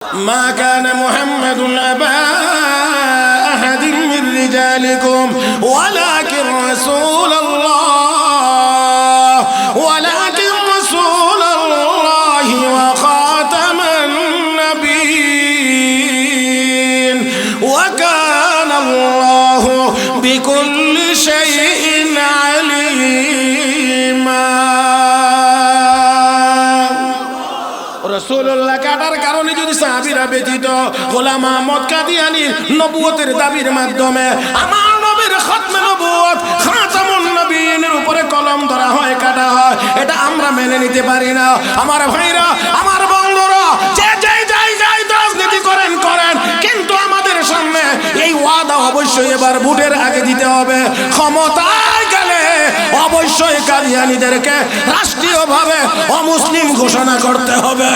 মা কানা মুহাম্মাদুন আবা আহাদিন মির রিজালিকুম ওয়ালাকিন রাসূলুল্লাহ ওয়ালাকিন রাসূলুল্লাহি ওয়া খাতামান নাবিয়্যিন ওয়া কানা আল্লাহু বিকুল্লি শাইইন আলীমা। রাসূলুল্লাহ কাটার কারণে যদি সাহাবীরা ব্যতীত গোলাম আহমদ কাদিয়ানীর নবুয়তের দাবির মাধ্যমে আমার নবীর খতমে নবুয়ত খাতামুন নবিয়্যিনের উপরে কলম ধরা হয়, কাটা হয়, এটা আমরা মেনে নিতে পারি না। আমার ভাইরা, আমার বন্ধুরা, যে যাই রাজনীতি করেন, কিন্তু আমাদের সামনে এই ওয়াদা অবশ্যই এবার ভোটের আগে দিতে হবে। ক্ষমতায় গেলে অবশ্যই কাদিয়ানীদেরকে রাষ্ট্রীয়ভাবে অমুসলিম ঘোষণা করতে হবে।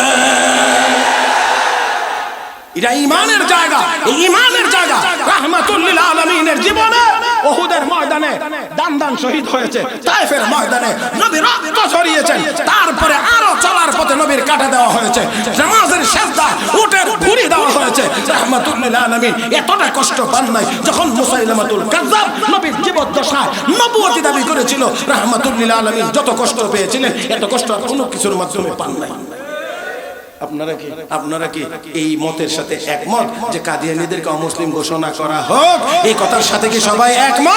এটা ঈমানের জায়গা, ঈমানের জায়গা। রাহমাতুল লিল আলামিনের জীবনে উহুদের ময়দানে দান শহীদ হয়েছে, তায়েফের ময়দানে নবী রক্ত ঝরিয়েছেন, তারপরে আরো চলার পথে নবীর কাটা দেওয়া হয়েছে, নামাজের সিজদা উটের ভুঁড়ি দেওয়া হয়েছে। রাহমাতুল লিল আলামিন এতটা কষ্ট পান নাই যখন মুসাইলামাতুল কাযযাব নবীর জীবদ্দশায় নবুয়তি দাবি করেছিল। রাহমাতুল লিল আলামিন যত কষ্ট পেয়েছিলেন এত কষ্ট কোনো কিছুর মাধ্যমে পান নাই। আপনারা কি এই মতের সাথে একমত যে কাদিয়ানীদেরকে অমুসলিম ঘোষণা করা হোক? এই কথার সাথে কি সবাই একমত?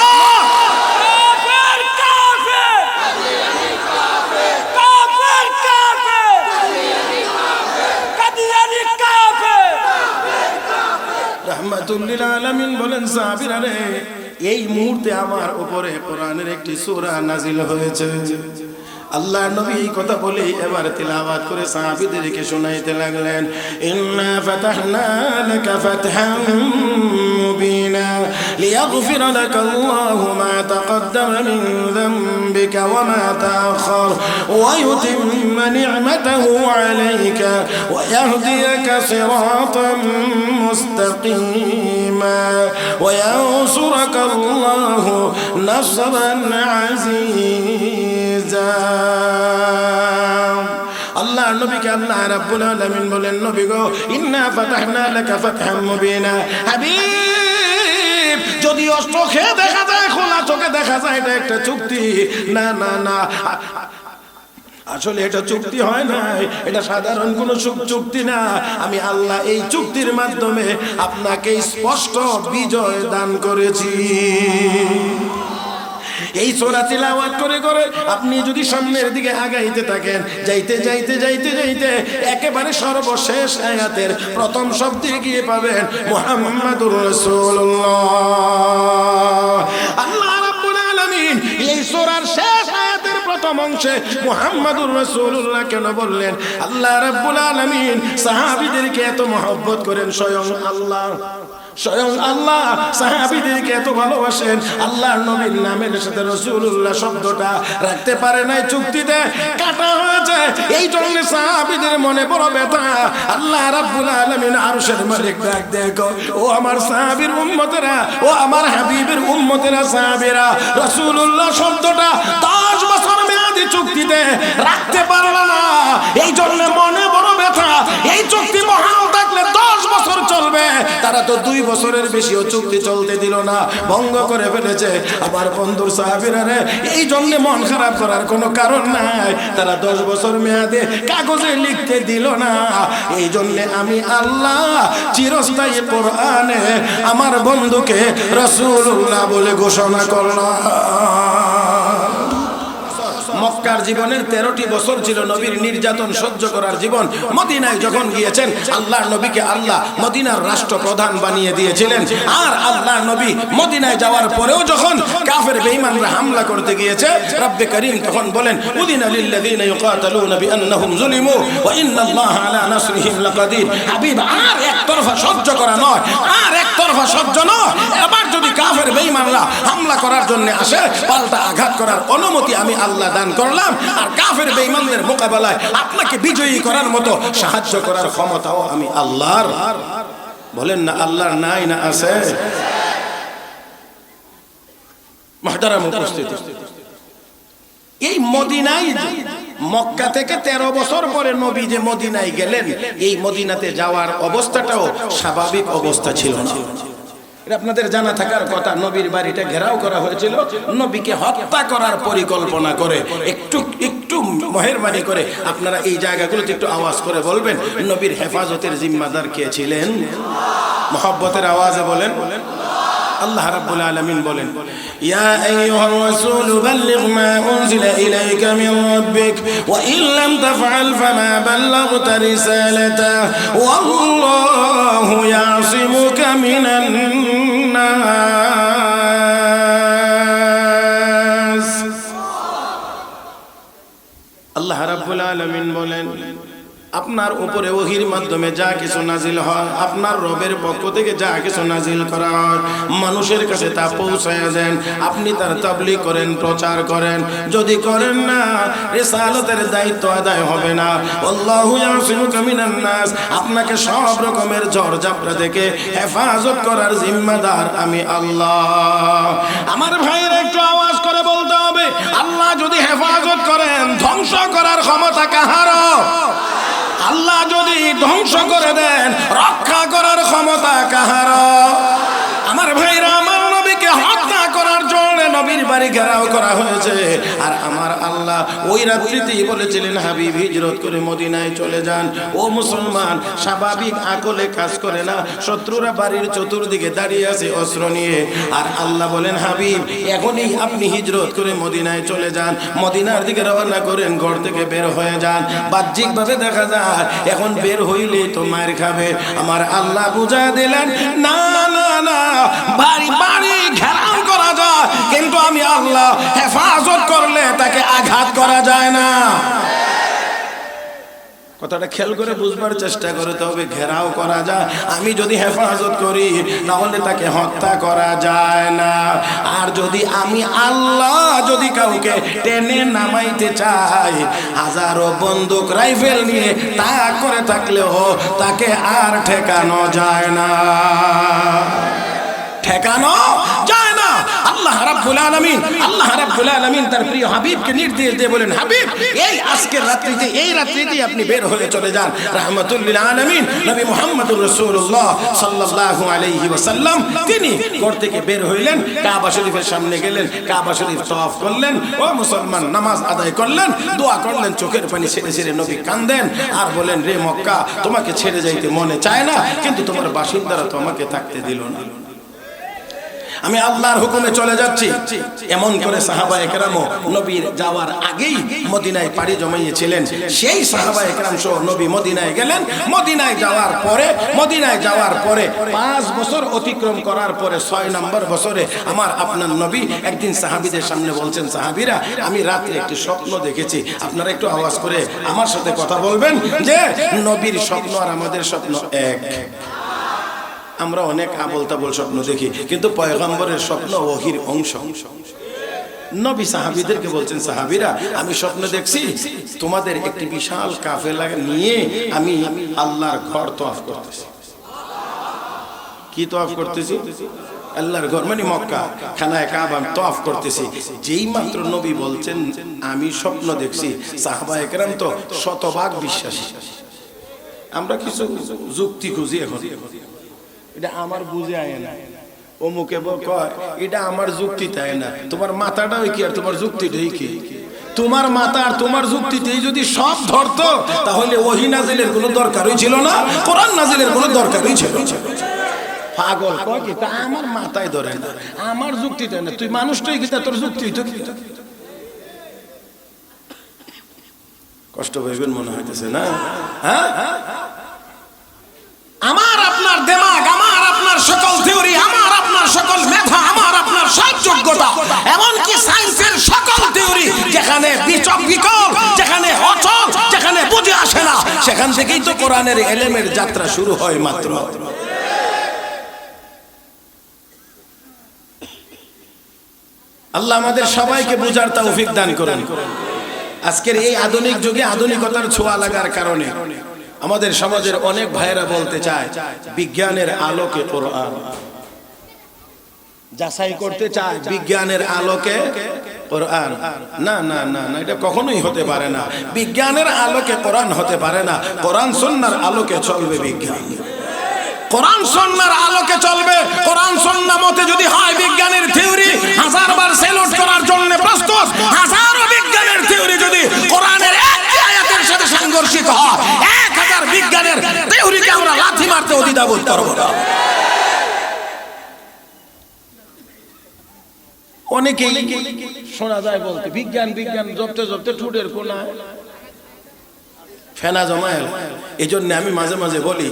রাহমাতুল লিল আলামিন বলেন, সাহাবীরা রে, এই মুহূর্তে আমার উপরে কোরআনের একটি সূরা নাজিল হয়েছে। আল্লাহ নবী এই কথা বলে এবার তিলাওয়াত করে সাহাবীদেরকে শোনাইতে লাগলেন। ইন্না ফাতাহনা লাকা ফাতহাম মুবিনা লিয়াগফিরা লাকা আল্লাহু মা তাকদ্দামা মিন যামবিকা ওয়া মা তাআখার ওয়া ইউতিম্মা নি'মাতাহু আলাইকা ওয়া ইয়াহদিয়াকা সিরাতাম মুস্তাকিমা ওয়া ইয়ানসুরাকা আল্লাহু নাসরান আজিজা। আল্লাহ নবীকে আল্লাহ রাব্বুল আলামিন বলেন, নবী গো, ইন্না ফাতাহনা লাকা ফাতহাম মুবিনা। হাবিব, যদিও চোখে দেখা যায়, খোলা চোখে দেখা যায় এটা একটা চুক্তি, না, আসলে এটা চুক্তি হয় না, এটা সাধারণ কোনো চুক্তি না। আমি আল্লাহ এই চুক্তির মাধ্যমে আপনাকে স্পষ্ট বিজয় দান করেছি। এই সূরা তিলাওয়াত করে করে আপনি যদি সামনের দিকে আগাইতে থাকেন, যাইতে একেবারে সর্বশেষ আয়াতের প্রথম শব্দে গিয়ে পাবেন মুহাম্মাদুর রাসূলুল্লাহ। আল্লাহ রাব্বুল আলামিন এই সূরার শেষ আয়াতের প্রথম অংশে মুহাম্মাদুর রাসূলুল্লাহ কেন বললেন? আল্লাহ রাব্বুল আলামিন সাহাবীদেরকে এত মহব্বত করেন, স্বয়ং আল্লাহ সাহাবীদেরকে এত ভালোবাসেন, আল্লাহর নবীর নামের সাথে রাসূলুল্লাহ শব্দটা রাখতে পারে নাই, চুক্তিতে কাটা হয়েছে। এই জন্য সাহাবীদের মনে বড় ব্যথা। আল্লাহ রাব্বুল আলামিন আরশের মালিক ডাক দেখো, ও আমার সাহাবীর উম্মতেরা, ও আমার হাবিবের উম্মতেরা, সাহাবীরা, রাসূলুল্লাহ শব্দটা 10 বছর মেয়াদি চুক্তিতে রাখতে পারল না। এই জন্য মনে বড় ব্যথা। এই চুক্তি মহান থাকলে 10 বছর চলবে, তারা তো 2 বছরের বেশিও চুক্তি চলতে দিল না, ভঙ্গ করে ফেলেছে। আমার বন্ধুর সাহাবীরা রে, এই জন্য মন খারাপ করার কোনো কারণ নাই। তারা 10 বছর মেয়াদে কাগজে লিখতে দিল না। এই জন্য আমি আল্লাহ চিরস্থায়ী কোরআনে আমার বন্ধুকে রাসূলুল্লাহ বলে ঘোষণা করলাম। মক্কার জীবনের 13টি বছর ছিল নবীর নির্যাতন সহ্য করার জীবন। মদিনায় যখন গিয়েছেন, আল্লাহ নবীকে আল্লাহ মদিনার রাষ্ট্রপ্রধান বানিয়ে দিয়েছিলেন। আর আল্লাহ নবী মদিনায় যাওয়ার পরেও যখন কাফের বেঈমানরা হামলা করতে গিয়েছে, রব্বে করিম তখন বলেন, উদিনা লিল্লাযিনা ইউকাতালুনা বিআন্নাহুম যুলিমু ওয়া ইন্নাল্লাহা আলা নাসরিহিম লাকাদির। হাবিব, আর একতরফা সহ্য করা নয়, আর একতরফা সহ্য নয়। এবার যদি কাফের বেঈমানরা হামলা করার জন্য আসে, পাল্টা আঘাত করার অনুমতি আমি আল্লাহ দান করলাম। আর কাফের বেঈমানদের মোকাবেলায় আপনাকে বিজয়ী করার মতো সাহায্য করার ক্ষমতাও আমি আল্লাহর। বলেন না, আল্লাহর নাই না আছে? মুহতারাম উপস্থিতি, এই মদিনায় মক্কা থেকে 13 বছর পরে নবী যে মদিনায় গেলেন, এই মদিনাতে যাওয়ার অবস্থাটাও স্বাভাবিক অবস্থা ছিল না। এটা আপনাদের জানা থাকার কথা। নবীর বাড়িটা ঘেরাও করা হয়েছিল, নবীকে হত্যা করার পরিকল্পনা করে। একটু মেহেরবানি করে আপনারা এই জায়গাগুলোতে একটু আওয়াজ করে বলবেন, নবীর হেফাজতের জিম্মাদার কে ছিলেন? মহব্বতের আওয়াজে বলেন। আল্লাহ রাব্বুল আলামিন বলেন, ইয়া আইয়ুহার রাসূল বাল্লিগ মা উনজিলা ইলাইকা মিন রাব্বিক ওয়া ইন লাম তাফআল ফামা বাল্লাগতা রিসালাতাহু ওয়াল্লাহু ইয়াসিমুকা মিনান নাস। আল্লাহ রাব্বুল আলামিন বলেন, আপনার উপরে ওহির মাধ্যমে যা কিছু নাজিল হয়, আপনার রবের পক্ষ থেকে যা কিছু নাজিল করা হয়, মানুষের কাছে তা পৌঁছায় দেন। আপনি তার তাবলীগ করেন, প্রচার করেন। যদি করেন না, রিসালাতের দায়িত্ব আদায় হবে না। আল্লাহু ইয়াসিমুকা মিনান নাস, আপনাকে সব রকমের ঝড়-ঝাপটা থেকে হেফাজত করার জিম্মাদার আমি আল্লাহ। আমার ভাইয়ের একটু আওয়াজ করে বলতে হবে, আল্লাহ যদি হেফাজত করেন, ধ্বংস করার ক্ষমতা কাহার? আল্লাহ যদি ধ্বংস করে দেন, রক্ষা করার ক্ষমতা কাহার? আমার ভাইরা, আমার নবীকে হত্যা করার জন্য নবীর বাড়ি ঘেরাও করা হয়েছে। আর আমার আল্লাহ ওই রাত্রিতেই বলেছিলেন, হাবিব হিজরত করে মদিনায় চলে যান। ও মুসলমান, স্বাভাবিক আকলে কাজ করে না। শত্রুরা বাড়ির চতুর্দিকে দাঁড়িয়ে আছে অস্ত্র নিয়ে। আর আল্লাহ বলেন, হাবিব এখনই আপনি হিজরত করে মদিনায় চলে যান, মদিনার দিকে রওনা করেন, ঘর থেকে বের হয়ে যান। বাহ্যিকভাবে দেখা যায় এখন বের হইলে তো মার খাবে। আমার আল্লাহ বুঝা দিলেন, না না না, বাড়ি বাড়ি ঘেরাও করা যায়, কিন্তু আমি আল্লাহ হেফাজত করলে তাকে আঘাত করা যায় না। কথাটা খেয়াল করে বুঝবার চেষ্টা করতে হবে। ঘেরাও করা যায়, আমি যদি হেফাজত করি তাহলে তাকে হত্যা করা যায় না। আর যদি আমি আল্লাহ যদি কাউকে টেনে নামাইতে চাই, হাজারো বন্দুক রাইফেল নিয়ে তাক করে থাকলেও তাকে আর ঠেকানো যায় না, ঠেকানো যায় না। আল্লাহ রাব্বুল আলামিন তার প্রিয় হাবিবকে নির্দেশ দিয়ে বলেন, হাবিব এই আজকের রাত্রিতে, এই রাত্রিতে আপনি বের হয়ে চলে যান। রাহমাতুল লিল আলামিন নবী মুহাম্মদুর রাসূলুল্লাহ সাল্লাল্লাহু আলাইহি ওয়াসাল্লাম তিনি ঘর থেকে বের হইলেন, কাবা শরীফের সামনে গেলেন, কাবা শরীফ তওয়াফ করলেন। ও মুসলমান, নামাজ আদায় করলেন, দোয়া করলেন, চোখের পানি ছেড়ে ছেড়ে নবী কাঁদেন আর বলেন, রে মক্কা, তোমাকে ছেড়ে যাইতে মনে চায় না, কিন্তু তোমার বাসিন্দারা তো আমাকে থাকতে দিল না। আমি আল্লাহর হুকুমে চলে যাচ্ছি। এমন করে সাহাবায়ে কেরামও নবীর যাওয়ার আগেই মদিনায় পাড়ি জমাইয়েছিলেন। সেই সাহাবায়ে কেরাম সহ নবী মদিনায় গেলেন। মদিনায় যাওয়ার পরে 5 বছর অতিক্রম করার পরে 6 নম্বর বছরে আমার আপনার নবী একদিন সাহাবীদের সামনে বলছেন, সাহাবীরা আমি রাতে একটি স্বপ্ন দেখেছি। আপনারা একটু আওয়াজ করে আমার সাথে কথা বলবেন যে নবীর স্বপ্ন আর আমাদের স্বপ্ন এক। আমরা অনেক আবল তাবল স্বপ্ন দেখি, কিন্তু পয়গম্বরের স্বপ্ন ওহির অংশ। নবী সাহাবীদেরকে বলছেন, সাহাবীরা আমি স্বপ্ন দেখছি তোমাদের একটি বিশাল কাফেলা নিয়ে আমি আল্লাহর ঘর তওয়াফ করতেছি। কি তওয়াফ করতেছি? আল্লাহর ঘর মানে মক্কা, খানায়ে কাবা তওয়াফ করতেছি। যেই মাত্র নবী বলছেন আমি স্বপ্ন দেখছি, সাহাবায়ে কেরাম তো শতভাগ বিশ্বাসী। আমরা কিছু যুক্তি খুঁজি এখন, এটা আমার বুঝে আয় না, অমুকে কয় এটা আমার যুক্তি তাই না। তোমার মাথাটাই কি আর তোমার যুক্তিটাই কি? তোমার মাথা আর তোমার যুক্তিতেই যদি সব ধরতো তাহলে ওহী নাজিলের কোনো দরকারই ছিল না, কোরআন নাজিলের কোনো দরকারই ছিল না। পাগল কয় কি, তা আমার মাথায় ধরে না, আমার যুক্তিটা না, তুই মানুষটাই কি, তোর যুক্তি তো কি? কষ্ট পাইবেন মনে হইতেছে না? হ্যাঁ, আমার আপনার দিমাগ, আমার আপনার সকল থিওরি, আমার আপনার সকল মেধা, আমার আপনার সব যোগ্যতা, এমনকি সায়েন্সের সকল থিওরি যেখানে বিকল, যেখানে অচল, যেখানে বুঝে আসে না, সেখান থেকেই তো কোরআনের এলেমের যাত্রা শুরু হয় মাত্র। আল্লাহ আমাদের সবাইকে বুঝার তৌফিক দান করেন। আজকের এই আধুনিক যুগে আধুনিকতার ছোঁয়া লাগার কারণে আমাদের সমাজের অনেক ভাইয়েরা বলতে চায় বিজ্ঞানের আলোকে কোরআন, যাচাই করতে চায় বিজ্ঞানের আলোকে কোরআন না না না না, এটা কখনোই হতে পারে না। বিজ্ঞানের আলোকে কোরআন হতে পারে না। কোরআন সুন্নাহর আলোকে চলবে বিজ্ঞান, কোরআন সুন্নাহর আলোকে চলবে। কোরআন সুন্নাহ মতে যদি হয় বিজ্ঞানের থিওরি হাজারবার সেলুট করার জন্য প্রস্তুত। হাজারো বিজ্ঞানের থিওরি যদি কোরআনের একটি আয়াতের সাথে সাংঘর্ষিক হয়, 1000 বিজ্ঞানের থিওরিকে আমরা লাথি মারতে দ্বিধাবোধ করব না। অনেকেই শোনা যায় বলতে বিজ্ঞান বিজ্ঞান জপতে জপতে ঠুটের কোনা ফেনা জমায়। এই জন্য আমি মাঝে মাঝে বলি,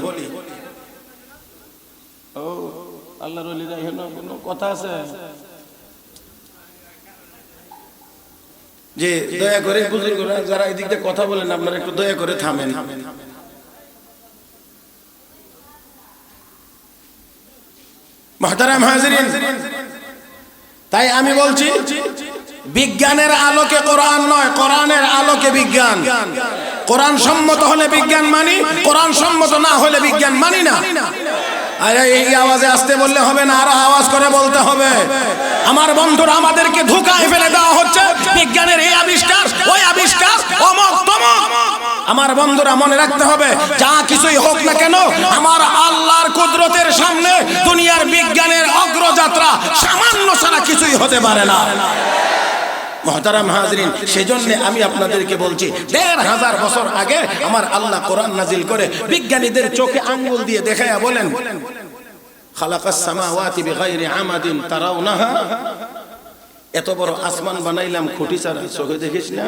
ও আল্লাহর ওলি যাই না, কোনো কথা আছে যে দয়া করে বুজুর্গরা যারা এদিক দিয়ে কথা বলেন আপনারা একটু দয়া করে থামেন। মুহতারাম হাজিরিন, তাই আমি বলছি বিজ্ঞানের আলোকে কোরআন নয়, কোরআনের আলোকে বিজ্ঞান। কোরআন সম্মত হলে বিজ্ঞান মানি, কোরআন সম্মত না হলে বিজ্ঞান মানি না। আরে এই আওয়াজে আসতে বললে হবে না, আরো আওয়াজ করে বলতে হবে। আমার বন্ধুরা, আমাদেরকে ধোঁকায় ফেলে দেওয়া হচ্ছে বিজ্ঞানের এই আবিষ্কার ওই আবিষ্কার অমক তমক। আমার বন্ধুরা মনে রাখতে হবে, যা কিছুই হোক না কেন আমার আল্লাহর কুদরতের সামনে দুনিয়ার বিজ্ঞানের অগ্রযাত্রা সামান্য ছাড়া কিছুই হতে পারে না। মুহতারাম হাজরিন, সেজন্য আমি আপনাদেরকে বলছি 1500 বছর আগে আমার আল্লাহ কোরআন নাজিল করে বিজ্ঞানীদের চোখে আঙ্গুল দিয়ে দেখায়া বলেন, খালাকাস সামাওয়াতি বিগাইরি আমাদিন তারাউনাহা, এত বড় আসমান বানাইলাম খুঁটি ছাড়া, চোখে দেখিস না?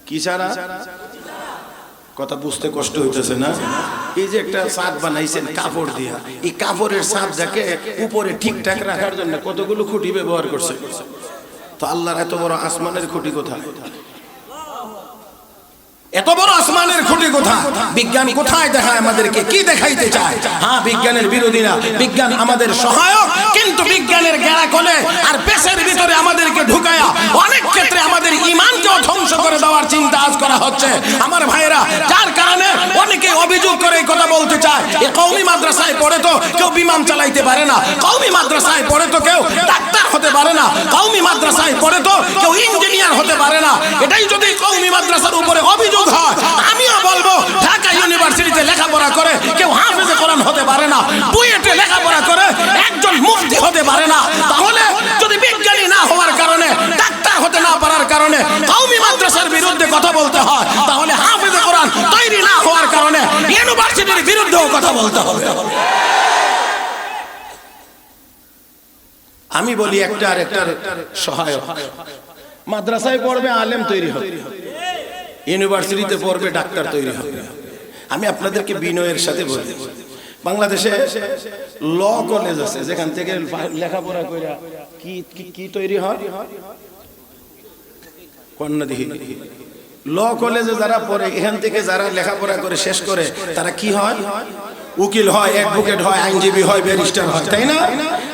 কি ছাড়া? কথা বুঝতে কষ্ট হইতেছে না? এই যে একটা ছাদ বানাইছেন কাপড় দিয়া, এই কাপড়ের ছাদটাকে উপরে ঠিকঠাক রাখার জন্য কতগুলো খুঁটি ব্যবহার করছে। তো আল্লাহর এত বড় আসমানের খুঁটি কোথায়? এত বড় আসমানের খুঁটি কোথায়? বিজ্ঞান কোথায় দেখায় আমাদেরকে? কি দেখাইতে চায়? হ্যাঁ, বিজ্ঞানের বিরোধীরা, বিজ্ঞান আমাদের সহায়ক, কিন্তু বিজ্ঞানের গেরাকলে আর পেশের ভিতরে আমাদেরকে ঢুকায়া অনেক ক্ষেত্রে আমাদের ঈমানকেও ধ্বংস করে দেওয়ার চিন্তা আজ করা হচ্ছে। আমার ভাইয়েরা, যার কারণে অনেকে অভিযোগ করে এই কথা বলতে চায়, এই কওমি মাদ্রাসায় পড়ে তো কেউ বিমান চালাইতে পারে না, কওমি মাদ্রাসায় পড়ে তো কেউ ডাক্তার হতে পারে না, কওমি মাদ্রাসায় পড়ে তো কেউ ইঞ্জিনিয়ার হতে পারে না। এটাই যদি কওমি মাদ্রাসার উপরে অভিযোগ হয়, আমিও বলবো ঢাকা ইউনিভার্সিটিতে লেখাপড়া করে কেউ হাফেজে কোরআন হতে পারে না, বুয়েটে লেখাপড়া করে একজন মুফতি হতে পারে না। তাহলে যদি বিজ্ঞানী না হওয়ার কারণে, ডাক্তার হতে না পারার কারণে কওমি মাদ্রাসার বিরুদ্ধে কথা বলতে হয়, তাহলে হাফেজে কোরআন তৈরি না হওয়ার কারণে ইউনিভার্সিটির বিরুদ্ধেও কথা বলতে হবে। আমি বলি একটা আর একটার সহায়ক। মাদ্রাসায় পড়বে আলেম তৈরি হবে, ইউনিভার্সিটিতে পড়বে ডাক্তার তৈরি হবে। আমি আপনাদেরকে বিনয়ের সাথে বলি, বাংলাদেশে ল কলেজ আছে যেখান থেকে লেখাপড়া করে কি তৈরি হয় কন্যাদিহি। ল কলেজে যারা পড়ে, এখান থেকে যারা লেখাপড়া করে শেষ করে তারা কি হয়? উকিল হয়, অ্যাডভোকেট হয়, আইনজীবী হয়, ব্যারিস্টার হয়, তাই না?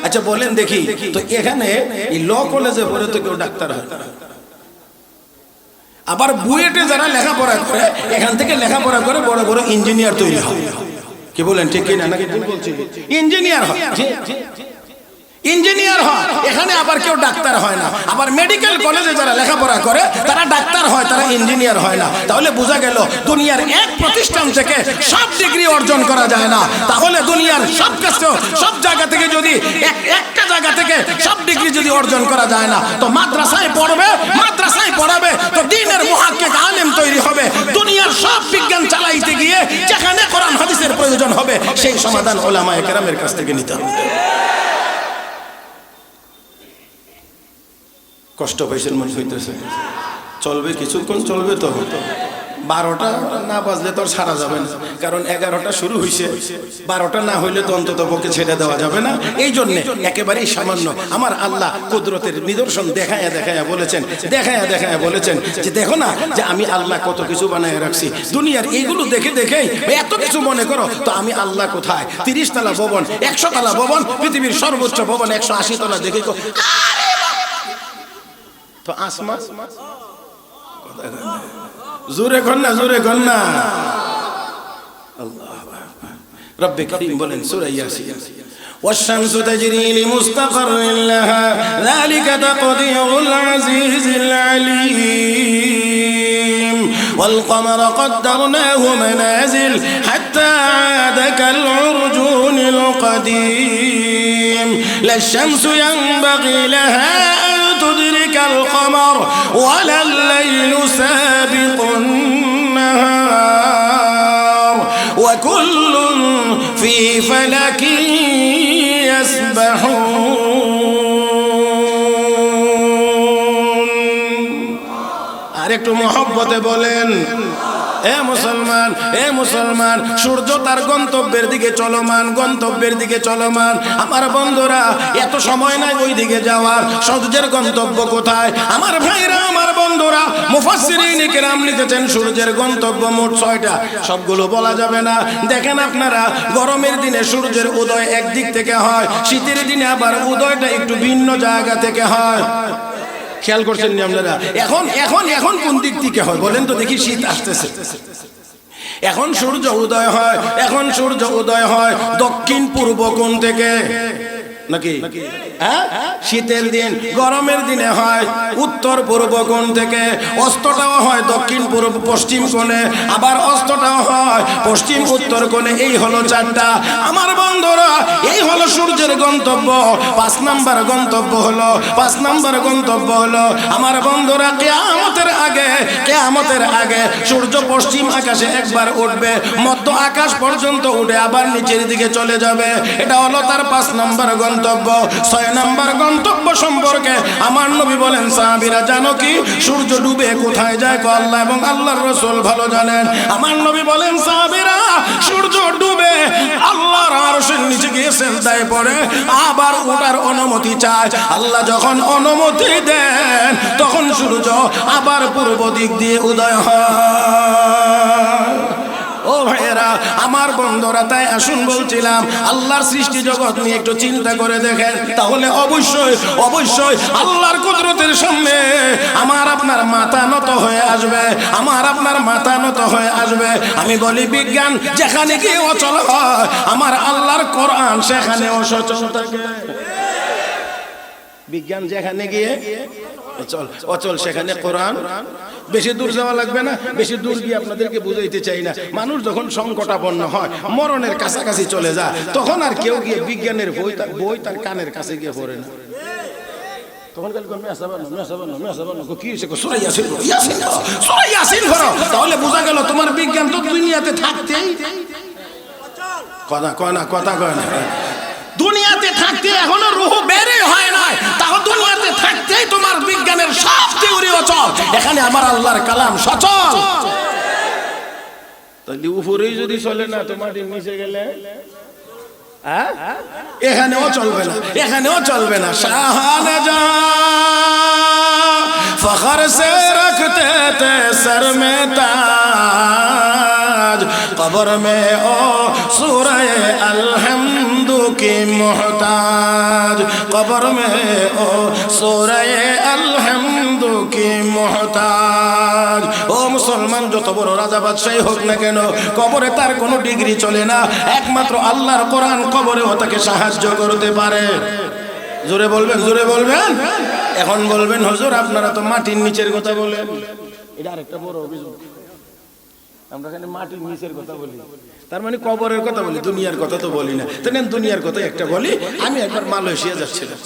আচ্ছা বলেন দেখি, তো এখানে এই ল কলেজে পড়ে তো কেউ ডাক্তার হয়। আবার বুয়েটে যারা লেখাপড়া করে, এখান থেকে লেখাপড়া করে বড় বড় ইঞ্জিনিয়ার তৈরি হয়। কি বলেন, ঠিক কি না? নাকি ভুল বলছি? ইঞ্জিনিয়ার হয়, ইঞ্জিনিয়ার হয়, এখানে আবার কেউ ডাক্তার হয় না। আবার মেডিকেল কলেজে যারা লেখাপড়া করে তারা ডাক্তার হয়, তারা ইঞ্জিনিয়ার হয় না। তাহলে বোঝা গেল দুনিয়ার এক প্রতিষ্ঠান থেকে সব ডিগ্রি অর্জন করা যায় না। তাহলে দুনিয়ার সব কাছে, সব জায়গা থেকে যদি একটা জায়গা থেকে সব ডিগ্রি যদি অর্জন করা যায় না, তো মাদ্রাসায় পড়বে, মাদ্রাসায় পড়াবে, তো দ্বীনের মুহাক্কিক আলেম তৈরি হবে। দুনিয়ার সব বিজ্ঞান চালাইতে গিয়ে যেখানে কোরআন হাদিসের প্রয়োজন হবে, সেই সমাধান উলামায়ে কেরামের কাছ থেকে নিতে হবে। কষ্ট পাইছেন মনে হইতেছে? চলবে, কিছুক্ষণ চলবে তো। 12টা না বাজলে তো সারা যাবে না, কারণ 11টা শুরু হয়েছে, 12টা না হইলে তো অন্তত পক্ষে ছেড়ে দেওয়া যাবে না। এই জন্য একেবারেই সামান্য আমার আল্লাহ কুদরতের নিদর্শন দেখায়া দেখায়া বলেছেন যে দেখো না যে আমি আল্লাহ কত কিছু বানায় রাখছি। দুনিয়ার এইগুলো দেখে দেখেই এত কিছু মনে করো, তো আমি আল্লাহ কোথায়? 30 তলা ভবন, 100 তলা ভবন, পৃথিবীর সর্বোচ্চ ভবন 180 তলা দেখে তো আসমান জোরে কন্যা, জোরে কন্যা। আল্লাহ রব্বে করিম বলেন সূরা ইয়াসিন, والشمس تجري لمستقر لها ذلك تقدير العزيز العليم والقمر قدرناه منازل حتى عاد كالعرجون القديم لا الشمس ينبغي لها أن تدرك القمر ولا الليل سابق النهار وكل في فلك يسبحون আরেকটু মহব্বতে বলেন এ মুসলমান সূর্য তার গন্তব্যের দিকে চলমান আমার বন্ধুরা এত সময় নাই ওই দিকে যাওয়ার সূর্যের গন্তব্য কোথায় আমার ভাইরা আমার বন্ধুরা মুফাসসিরিন কিরাম লিখেছেন সূর্যের গন্তব্য মোট 6টা সবগুলো বলা যাবে না দেখেন আপনারা গরমের দিনে সূর্যের উদয় একদিক থেকে হয় শীতের দিনে আবার উদয়টা একটু ভিন্ন জায়গা থেকে হয় খেয়াল করছেন নি আপনারা এখন কোন দিক থেকে হয় বলেন তো দেখি শীত আসতেছে এখন সূর্য উদয় হয় দক্ষিণ পূর্ব কোণ থেকে নাকি হ্যাঁ শীতের দিন গরমের দিনে হয় উত্তর পূর্ব কোণ থেকে অস্তটাও হয় দক্ষিণ পূর্ব পশ্চিম কোণে আবার অস্তটাও হয় পশ্চিম উত্তর কোণে এই হলো 4টা আমার বন্ধুরা এই হলো সূর্যের গন্তব্য 5 নাম্বার গন্তব্য হলো আমার বন্ধুরা কিয়ামতের আগে সূর্য পশ্চিম আকাশে একবার উঠবে মধ্য আকাশ পর্যন্ত উঠে আবার নিচের দিকে চলে যাবে এটা হলো তার 5 নাম্বার গন্তব্য 6 নাম্বার গন্তব্য সম্পর্কে আমার নবী বলেন সাহাবীরা জানো কি সূর্য ডুবে কোথায় যায় আল্লাহ এবং আল্লাহর রাসূল ভালো জানেন আমার নবী বলেন সাহাবীরা সূর্য ডুবে আল্লাহর আরশের নিচে গিয়ে সিজদায় পড়ে আবার ওঠার অনুমতি চায় আল্লাহ যখন অনুমতি দেন তখন সূর্য আবার পূর্ব দিক দিয়ে উদয় হয় ও ভাইয়েরা আমার বন্ধুরা তাই আসুন বলছিলাম আল্লাহর সৃষ্টি জগৎ নিয়ে একটু চিন্তা করে দেখেন তাহলে অবশ্যই আল্লাহর কুদরতের সামনে আমার আপনার মাথা নত হয়ে আসবে আমি বলি বিজ্ঞান যেখানে গিয়ে অচল হয় আমার আল্লাহর কোরআন সেখানে অচল থাকে বিজ্ঞান যেখানে গিয়ে অচল সেখানে কোরআন বেশি দূর যাওয়া লাগবে না বেশি দূর গিয়ে আপনাদেরকে বুঝাইতে চাই না মানুষ যখন সংকটাপন্ন হয় মরণের কাছাকাছি চলে যায় তখন আর কেউ গিয়ে বিজ্ঞানের বই তার কানের কাছে গিয়ে পড়ে না তখন তাহলে বোঝা গেল তোমার বিজ্ঞান তো দুনিয়াতে থাকতেই কথা কয় না দুনিয়াতে থাকতে এখনো রূহ বেরে হয় নাই তাও দুনিয়াতে থাকতেই তোমার বিজ্ঞানের সব থিওরি অচল এখানে আমার আল্লাহর কালাম সচল তাহলে উপরেই যদি চলে না তোমার নিচে গেলে এখানেও চলবে না শাহজাহাं फखर से रखते थे सर में ताज कब्र में ओ सूरह अलहम्दु की मोहताज कब्र में ओ सूरह अलहम्दु की मोहताज ও মুসলমান যত বড় রাজা বাদশাহী হোক না কেন কবরে তার কোনো ডিগ্রি চলে না একমাত্র আল্লাহর কোরআন কবরেও তাকে সাহায্য করতে পারে জোরে বলবেন এখন বলবেন হুজুর আপনারা তো মাটির নিচের কথা বলেন এটা আরেকটা বড় অভিযোগ আমরা এখানে মাটির নিচের কথা বলি তার মানে কবরের কথা বলি দুনিয়ার কথা তো বলি না তাই না দুনিয়ার কথা একটা বলি আমি একবার মালয়েশিয়া যাচ্ছিলাম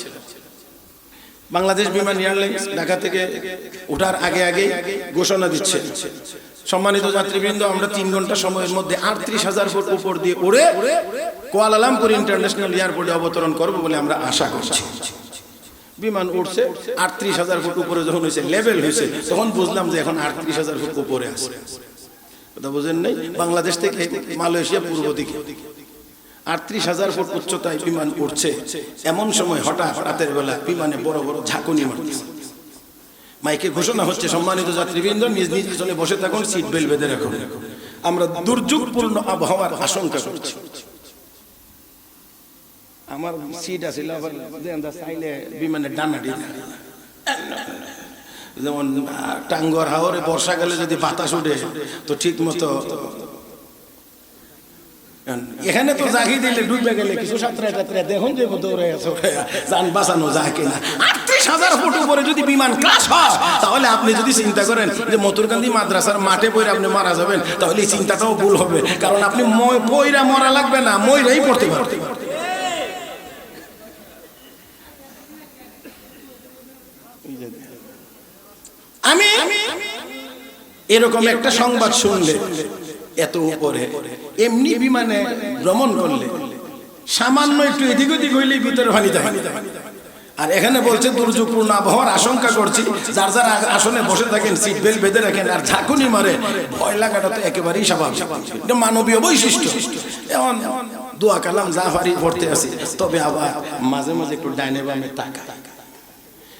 বাংলাদেশ বিমান এয়ারলাইন্স ঢাকা থেকে ওঠার আগে ঘোষণা দিচ্ছে সম্মানিত যাত্রীবৃন্দ আমরা 3 ঘন্টা সময়ের মধ্যে ৩৮,০০০ ফুট উপর দিয়ে উড়ে কুয়ালালামপুর ইন্টারন্যাশনাল এয়ারপোর্টে অবতরণ করব বলে আমরা আশা করছি বিমান উঠছে ৩৮,০০০ ফুট উপরে যখন হয়েছে লেভেল হয়েছে তখন বুঝলাম যে এখন ৩৮,০০০ ফুট উপরে আছে কথা বুঝেন নাই বাংলাদেশ থেকে মালয়েশিয়া পূর্ব দিকে ৩৮,০০০ ফুট উচ্চতায় বিমান উঠছে এমন সময় হঠাৎ রাতের বেলা বিমানে বড় বড় ঝাঁকুনি মারছে মাইকে ঘোষণা হচ্ছে সম্মানিত যাত্রীবৃন্দ নিজ নিজ আসনে বসে থাকুন সিট বেল্ট বেঁধে রাখুন আমরা দুর্যোগপূর্ণ আবহাওয়ার আশঙ্কা করছি আমার সিট আছিল আবার চাইলে বিমানের ডানাটি যেমন টাঙ্গর হাওরে বর্ষাকালে যদি বাতাস উঠে তো ঠিক মতো এখানে তো জাগি দিলে ডুবে গেলে কিছু সাঁতরা টাতরা দেখুন যে দৌড়ে আছে যান বাঁচানো যায় কিনা। ৩৮,০০০ ফুট উপরে যদি বিমান ক্রাশ হয় তাহলে আপনি যদি চিন্তা করেন যে মতুরকান্দি মাদ্রাসার মাঠে পড়ে আপনি মারা যাবেন, তাহলে এই চিন্তাটাও ভুল হবে, কারণ আপনি পইরা মরা লাগবে না, মইরাই পড়তে পারতে। আমি এরকম একটা সংবাদ শুনলে এত উপরে এমনি বিমানে ভ্রমণ করলে সামান্য একটু এদিক ওদিক হইলেই ভিতরে পানি যায়। আর এখানে বলছে দুর্যোগপূর্ণ আবহাওয়ার আশঙ্কা করছি, যার যার আসনে বসে থাকেন সিট বেল্ট বেঁধে রাখেন, আর ঝাঁকুনি মারে ভয় লাগাটা তো একেবারেই স্বাভাবিক, এটা মানবীয় বৈশিষ্ট্য। এখন দোয়া কালাম যা পারি পড়তে আসি, তবে আবার মাঝে মাঝে একটু ডাইনে বামে তাকা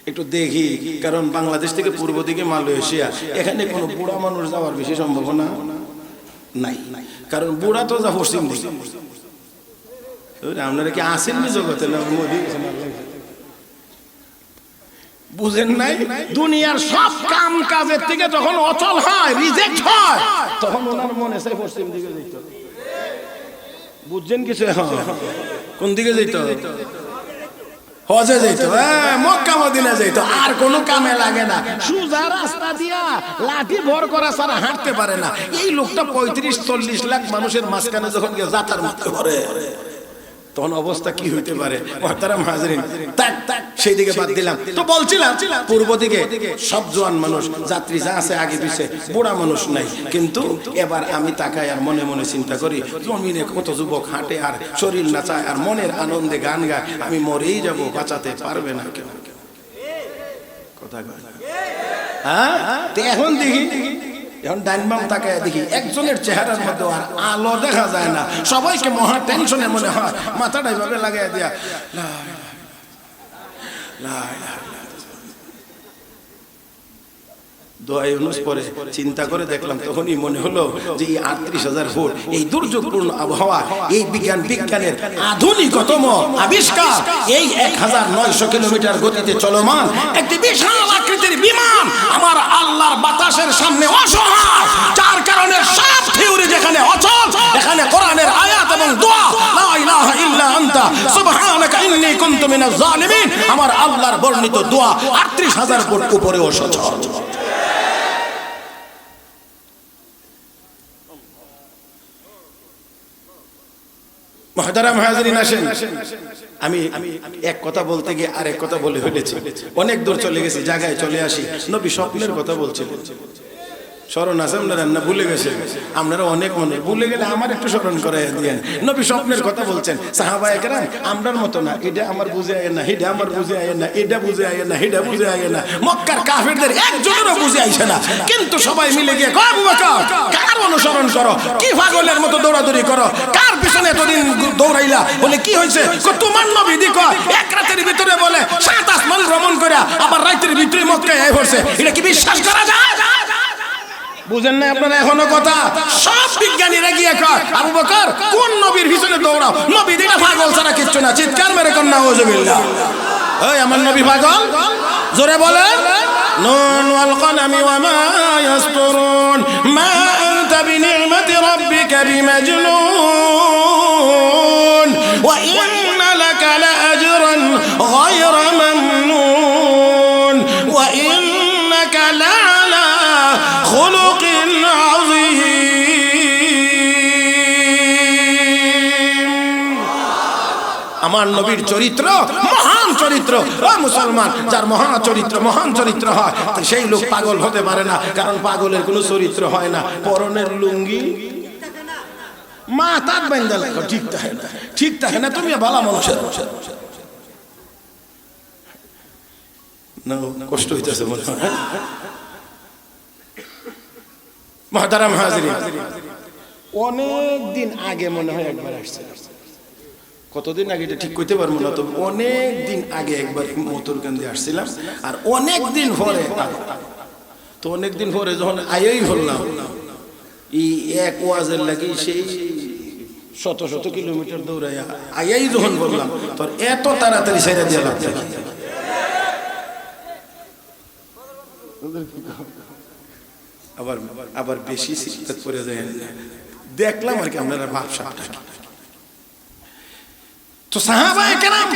একটু দেখি, কারণ বাংলাদেশ থেকে পূর্ব দিকে মালয়েশিয়া, এখানে কোনো বুড়া মানুষ যাওয়ার বেশি সম্ভাবনা নাই, কারণ বুড়া তো যা পশ্চিম দিকে। আপনারা কি আসেননি জগতে না? বুঝেন নাই? দুনিয়ার সব কাম কাজের থেকে যখন অচল হয়, রিজেক্ট হয়, তখন ওনার মনে চাই পশ্চিম দিকে যেত। বুঝছেন কিছু? কোন দিকে যেত? হজে যেত, মক্কা মদিনা যেত, আর কোনো কামে লাগে না। সোজা রাস্তা দিয়া লাঠি ভর করা ছাড়া হাঁটতে পারে না। এই লোকটা ৩৫-৪০ লাখ মানুষের মাঝখানে যখন গিয়ে যাতার মারতে পারে, তখন অবস্থা কি হইতে পারে? মুহতারাম হাজরিন, সেই দিকে বাদ দিলাম। তো বলছিলাম পূর্ব দিকে সব জোয়ান মানুষ, যাত্রী যা আছে আগে পিছে, বুড়া মানুষ নাই। কিন্তু এবার আমি তাকাই আর মনে মনে চিন্তা করি, জমিনে কত যুবক হাঁটে আর শরীর নাচায় আর মনের আনন্দে গান গায়, আমি মরেই যাব, বাঁচাতে পারবে না কেউ। কথা কয় হ্যাঁ? এখন দেখি, এখন ডাইন বাম তাকায় দেখি একজনের চেহারার মধ্যে আর আলো দেখা যায় না, সবাইকে মহা টেনশনে মনে হয়, মাথাটা এইভাবে লাগাই দিয়া দোয়া ইউনুস পরে চিন্তা করে দেখলাম, তখনই মনে হলো যে এই ৩৮,০০০ ফুট এই দুর্যোগপূর্ণ আবহাওয়া, এই বিজ্ঞানের আধুনিকতম আবিষ্কার, এই ১৯০০ কিলোমিটার গতিতে চলমান একটি বিশাল আকৃতির বিমান আমার আল্লাহর বাতাসের সামনে অসহায়, যার কারণে সব থিওরি যেখানে অচল, এখানে কোরআনের আয়াত এবং দোয়া, লা ইলাহা ইল্লা আনতা সুবহানাকা ইন্নী কুনতু মিনাজ জালিমিন, আমার আল্লাহর বর্ণিত দোয়া ৩৮,০০০ ফুট উপরেও সচল। মুহতারাম হাজরিন, আসেন, আমি এক কথা বলতে গিয়ে আরেক কথা বলে ফেলেছি, অনেক দূর চলে গেছি, জায়গায় চলে আসি। নবী স্বপ্নের কথা বলছিলেন, স্মরণ আছে আপনারা? না ভুলে গেছে? আপনারা অনেক মনে ভুলে গেলে আমার একটু স্মরণ করাই দিয়েন। নবী স্বপ্নের কথা বলছেন, সাহাবায়ে কেরাম আমরার মতো না, এটা আমার বুঝে আয় না, এটা আমার বুঝে আয় না, এটা বুঝে আয় না, এটা বুঝে আয় না। মক্কার কাফেরদের একজনেরও বুঝে আইছে না, কিন্তু সবাই মিলে গিয়ে কয়, আবু বকর কার অনুসরণ করো, কি পাগলের মতো দৌড়াদৌড়ি করো, কার পিছনে এতদিন দৌড়াইলা? বলে কি হয়েছে? তোমার নবী দি কয় এক রাতের ভিতরে বলে ৭ আসমান ভ্রমণ করে আবার রাতের ভিতরে মক্কায় আয় পড়ছে, এটা কি বিশ্বাস করা যায়? বুঝেন না আপনারা এখনো কথা? সব বিজ্ঞানীরা গিয়ে কয়, আবু বকর কোন নবীর পিছনে দৌড়াও, নবী দিটা পাগল ছাড়া কিচ্ছু না। চিৎকার মেরে কোন নাউজুবিল্লাহ। এই আমার নবী পাগল? জোরে বলেন। নুন ওয়াল কলামি ওয়া মা ইয়াসতুরুন মা আনতা বিনি'মাতি রাব্বিকা বিমাজনুন ওয়া ইন্না লাকা লাআজরান গায়রা মামনুন ওয়া ইন্নাকা লা'আলা খুলুকিন আযীম। আমার নবীর চরিত্র মহান চরিত্র। ও মুসলমান, যার মহান চরিত্র হয় সেই লোক পাগল হতে পারে না, কারণ পাগলের কোনো চরিত্র হয় না। পরনের লুঙ্গি মাথার বান্ধা লাগো, ঠিক থাকে না। তুমি ভালো মানুষের না, কষ্ট হইতেছে মনে হয়। মুহতারাম হাজরিন, অনেক দিন আগে মনে হয় একবার আসছে, কতদিন আগে এটা ঠিক করতে পারবো না, তবে অনেক দিন আগে একবার মতুরকান্দি আসছিলাম। আর অনেক দিন পরে, তো অনেক দিন পরে যখন আয়ই হলাম, এই এক ওয়াজের লাগি সেই শত শত কিলোমিটার দৌড়াইয়া আয়াই যখন বললাম, তোর এত তাড়াতাড়ি ছেড়ে দিয়ে লাগছে। আবার বেশি সিদ্ধাত করে যায়, দেখলাম আর কি আপনারা ভাবসাবটা তো সাহাবায়ে কেরাম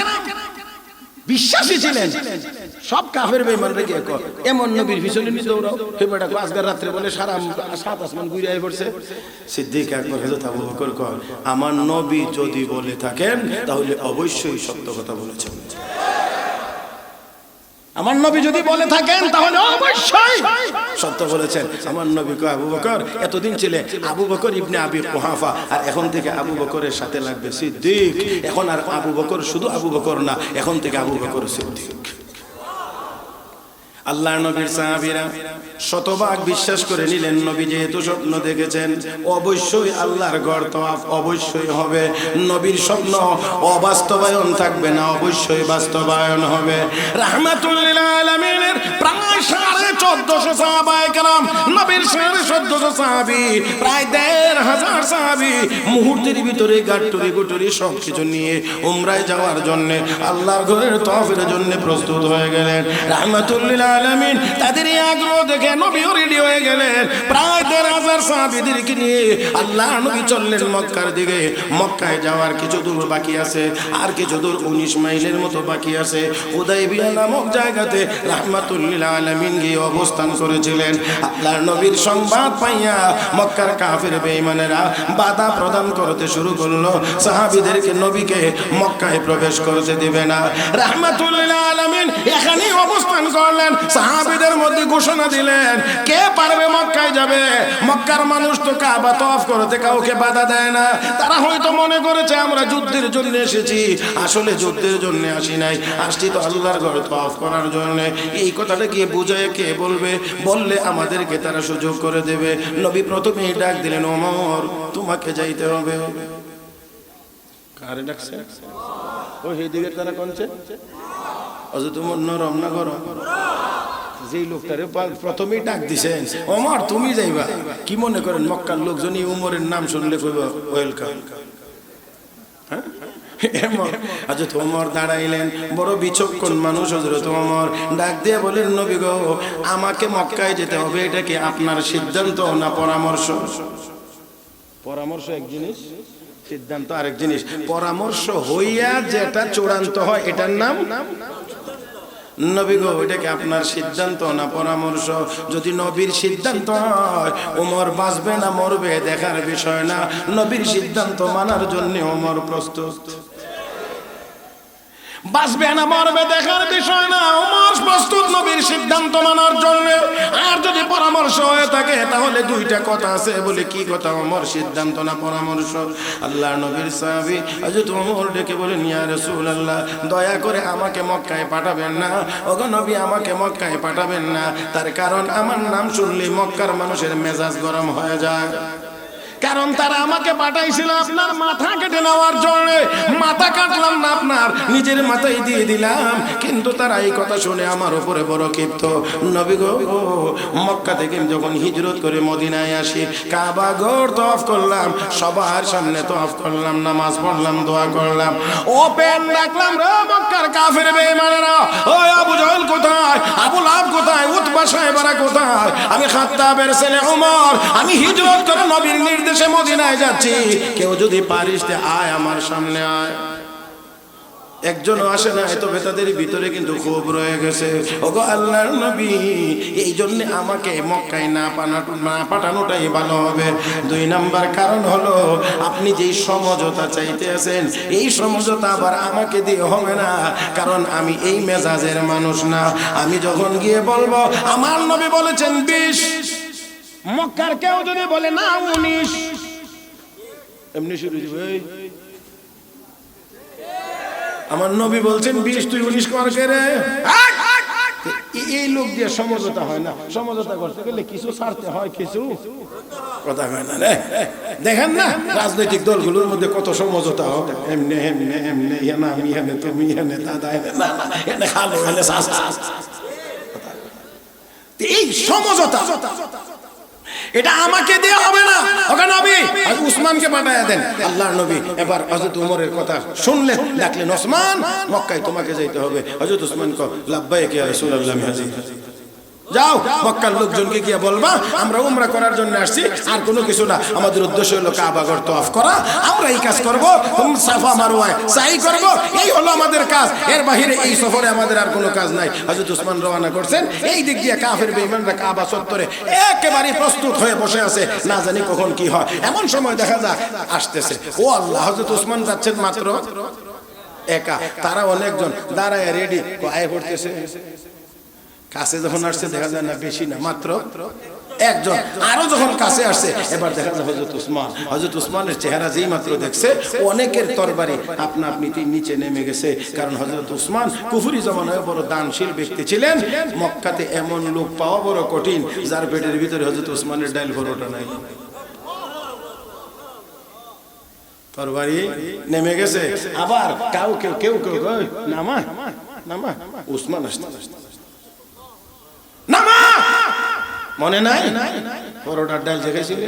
বিশ্বাসী ছিলেন, সব কাফের বেঈমান রেখে এমন নবীর পিছনে নি দৌড়াও হে বেটা আজকের রাত্রে বলে সারা সাত আসমান ঘুরে আই পড়ছে। সিদ্দিক আকবর হযরত আবু বকর কয় আমার নবী যদি বলে থাকেন তাহলে অবশ্যই সত্য কথা বলেছেন। আমার নবী যদি বলে থাকেন তাহলে অবশ্যই সত্য বলেছেন। আমার নবী কয় আবু বকর এতদিন ছিলে আবু বকর ইবনে আবি কুহাফা, আর এখন থেকে আবু বকরের সাথে লাগবে সিদ্দিক। এখন আর আবু বকর শুধু আবু বকর না, এখন থেকে আবু বকর সিদ্দিক। আল্লাহর নবীর সাহাবীরা শতভাগ বিশ্বাস করে নিলেন নবী যেহেতু স্বপ্ন দেখেছেন অবশ্যই আল্লাহর ঘর তওয়াফ অবশ্যই হবে। নবীর স্বপ্ন অবাস্তবায়ন থাকবে না, অবশ্যই বাস্তবায়ন হবে। রাহমাতুল লিল আলামিনের প্রায় 1450 সাহাবায়ে কেরাম, নবীর 1450 সাহাবী, প্রায় 1500 সাহাবী মুহূর্তের ভিতরে গাট্টুরি গুটুরি সবকিছু নিয়ে উমরায় যাওয়ার জন্য আল্লাহর ঘরের তওয়াফের জন্য প্রস্তুত হয়ে গেলেন। রাহমাতুল লিল আলামিন তাদের আগ্রহ দেখে নবীও রেডি হয়ে গেলেন। প্রায় 1500 সাহাবীদেরকে নিয়ে আল্লাহ নবী চললেন মক্কার দিকে। মক্কায় যাওয়ার কিছু দূর বাকি আছে, আর কিছু দূর 19 মাইলের মতো বাকি আছে। হুদায়বিয়া নামক জায়গাতে রাহমাতুল লিল আলামিন গিয়ে অবস্থান করেছিলেন। আল্লাহর নবীর সংবাদ পাইয়া মক্কার কাফের বেঈমানেরা বাধা প্রদান করতে শুরু করলো, সাহাবীদেরকে নবীকে মক্কায় প্রবেশ করতে দিবে না। রাহমাতুল লিল আলামিন এখানেই অবস্থান করলেন। সাহাবীদের মধ্যে ঘোষণা দিলেন কে পারবে মক্কায় যাবে। মক্কার মানুষ তো কাবা তওয়াফ করতে কাউকে বাধা দেয় না। তারা হয়তো মনে করেছে আমরা যুদ্ধের জন্য এসেছি, আসলে যুদ্ধের জন্য আসি নাই, আসছি তো আল্লাহর ঘর তওয়াফ করার জন্য। এই কথাটা কি বুঝায় কে বলবে, বললে আমাদেরকে তারা সুযোগ করে দেবে। নবী প্রথমেই ডাক দিলেন ওমর তোমাকে যাইতে হবে। কারে ডাকছে? ওই দিকে তারা কোনছে অযথা তোমার নরম না গরম? যেই লোকটারে প্রথমেই ডাক দিছেন ওমর তুমি যাইবা, কি মনে করেন মক্কার লোকজনই উমরের নাম শুনলে কইবা ওয়েলকাম? হ্যাঁ হযরত ওমর দাঁড়াইলেন, বড় বিচক্ষণ মানুষ হযরত ওমর। ডাক দিয়ে বলেন নবী গো আমাকে মক্কায় যেতে হবে, এটা কি আপনার সিদ্ধান্ত না পরামর্শ? পরামর্শ এক জিনিস, সিদ্ধান্ত আরেক জিনিস। পরামর্শ হইয়া যেটা চূড়ান্ত হয় এটার নাম নবী গো এটা কি আপনার সিদ্ধান্ত না পরামর্শ? যদি নবীর সিদ্ধান্ত হয় ওমর বাঁচবে না মরবে দেখার বিষয় না, নবীর সিদ্ধান্ত মানার জন্য ওমর প্রস্তুত। বাঁচবে না মরবে দেখার বিষয় না, ওমর প্রস্তুত নবীর সিদ্ধান্ত মানার জন্য। আর যদি পরামর্শ হয়ে থাকে তাহলে দুইটা কথা আছে, বলে কি কথা? ওমর সিদ্ধান্ত না পরামর্শ? আল্লাহ নবীর সাহাবী হযরত ওমর ডেকে বলেন ইয়া রাসূলুল্লাহ দয়া করে আমাকে মক্কায় পাঠাবেন না। ওগো নবী আমাকে মক্কায় পাঠাবেন না, তার কারণ আমার নাম শুনলে মক্কার মানুষের মেজাজ গরম হয়ে যায়। কারণ তারা আমাকে পাঠাইছিল আপনার মাথা কেটে নেওয়ার জন্য। মাথা কাটলাম না, আপনার নিজের মাথায় দিয়ে দিলাম, কিন্তু তারা এই কথা শুনে আমার উপরে বড় ক্ষিপ্ত। নবী গো মক্কা থেকে যখন হিজরত করে মদিনায় আসি, কাবা ঘর তওয়াফ করলাম, সবার সামনে তওয়াফ করলাম, নামাজ পড়লাম, দোয়া করলাম, ওপেন রাখলাম রে মক্কার কাফের বেঈমানেরা, ওই আবু জাহেল কোথায়, আবু লাহাব কোথায়, উতবা সাহেবরা কোথায়? আমি খাত্তাবের ছেলে ওমর, আমি হিজরত করে নবীর দেশে মদিনায় যাচ্ছি, কেউ যদি পারিস আয় আমার সামনে আয়। একজনও আসে না, এত তাদের ভিতরে কিন্তু খুব রয়ে গেছে। ওগো আল্লাহর নবী এই জন্য আমাকে মক্কায় না পাঠানোটাই ভালো হবে। 2 নাম্বার কারণ হলো আপনি যেই সমঝোতা চাইতে আছেন এই সমঝোতা আবার আমাকে দিয়ে হবে না, কারণ আমি এই মেজাজের মানুষ না। আমি যখন গিয়ে বলবো আমার নবী বলেছেন 20, মক্কার কেউ যদি বলে না 19, এমনি শুরু হবে আমার নবী বলছেন 20 তুই 19 কর কে রে? এই লোক দিয়ে সমঝোতা হয় না। সমঝোতা করতে গেলে কিছু ছাড়তে হয়, কিছু কথা হয় না রে। দেখেন না রাজনৈতিক দলগুলোর মধ্যে কত সমঝোতা হয়, এমনি এমনি এমনি ইয়ানা আমি এনে তুমি এনে দাদা এনে না এনে খালো এনে সাসা। এই সমঝোতা এটা আমাকে দেয়া হবে না। ওকে নবী উসমানকে পাঠায়া দেন। আল্লাহর নবী এবার হযরত ওমরের কথা শুনলেন, ডাকলেন ওসমান মক্কায় তোমাকে যাইতে হবে। হযরত ওসমান কো লাব্বাইক ইয়া রাসূলুল্লাহ হাজির। যাও মক্কার লোকজনকে গিয়ে বলবা আমরা উমরা করার জন্য আসছি, আর কোনো কিছু না, আমাদের উদ্দেশ্য হলো কাবা ঘর তওয়াফ করা, আমরা এই কাজ করব, সাফা মারওয়ায় সাই করব, এই হলো আমাদের কাজ, এর বাইরে এই সফরে আমাদের আর কোনো কাজ নাই। হযরত ওসমান রওনা করছেন, এই দিক দিয়ে কাফের বেঈমানরা কাবা চত্বরে একেবারে প্রস্তুত হয়ে বসে আছে, না জানি কখন কি হয়। এমন সময় দেখা যায় আসতেছে, ও আল্লাহ, হযরত ওসমান যাচ্ছেন মাত্র একা, তারা অনেকজন দাঁড়ায় রেডি আয় পড়তেছে। কাছে যখন আসছে দেখা যায় না বেশি না, মাত্র একজন। আরো যখন কাছে আসছে এবার দেখা যায় হযরত ওসমান। হযরত ওসমানের চেহারা যেই মাত্র দেখছে, অনেকের তরবারি আপনা আপনি নিচে নেমে গেছে, কারণ হযরত ওসমান কুফরি জমানায় বড় দানশীল ব্যক্তি ছিলেন। মক্কাতে এমন লোক পাওয়া বড় কঠিন, যার পেটের ভিতরে হযরত ওসমানের ডাল ভরোটা নাই। তরবারি নেমে গেছে, আবার কেউ কেউ নামা নামা, ওসমান আসতে নামা, মনে নাই পরোটার ডাল দেখেছিল।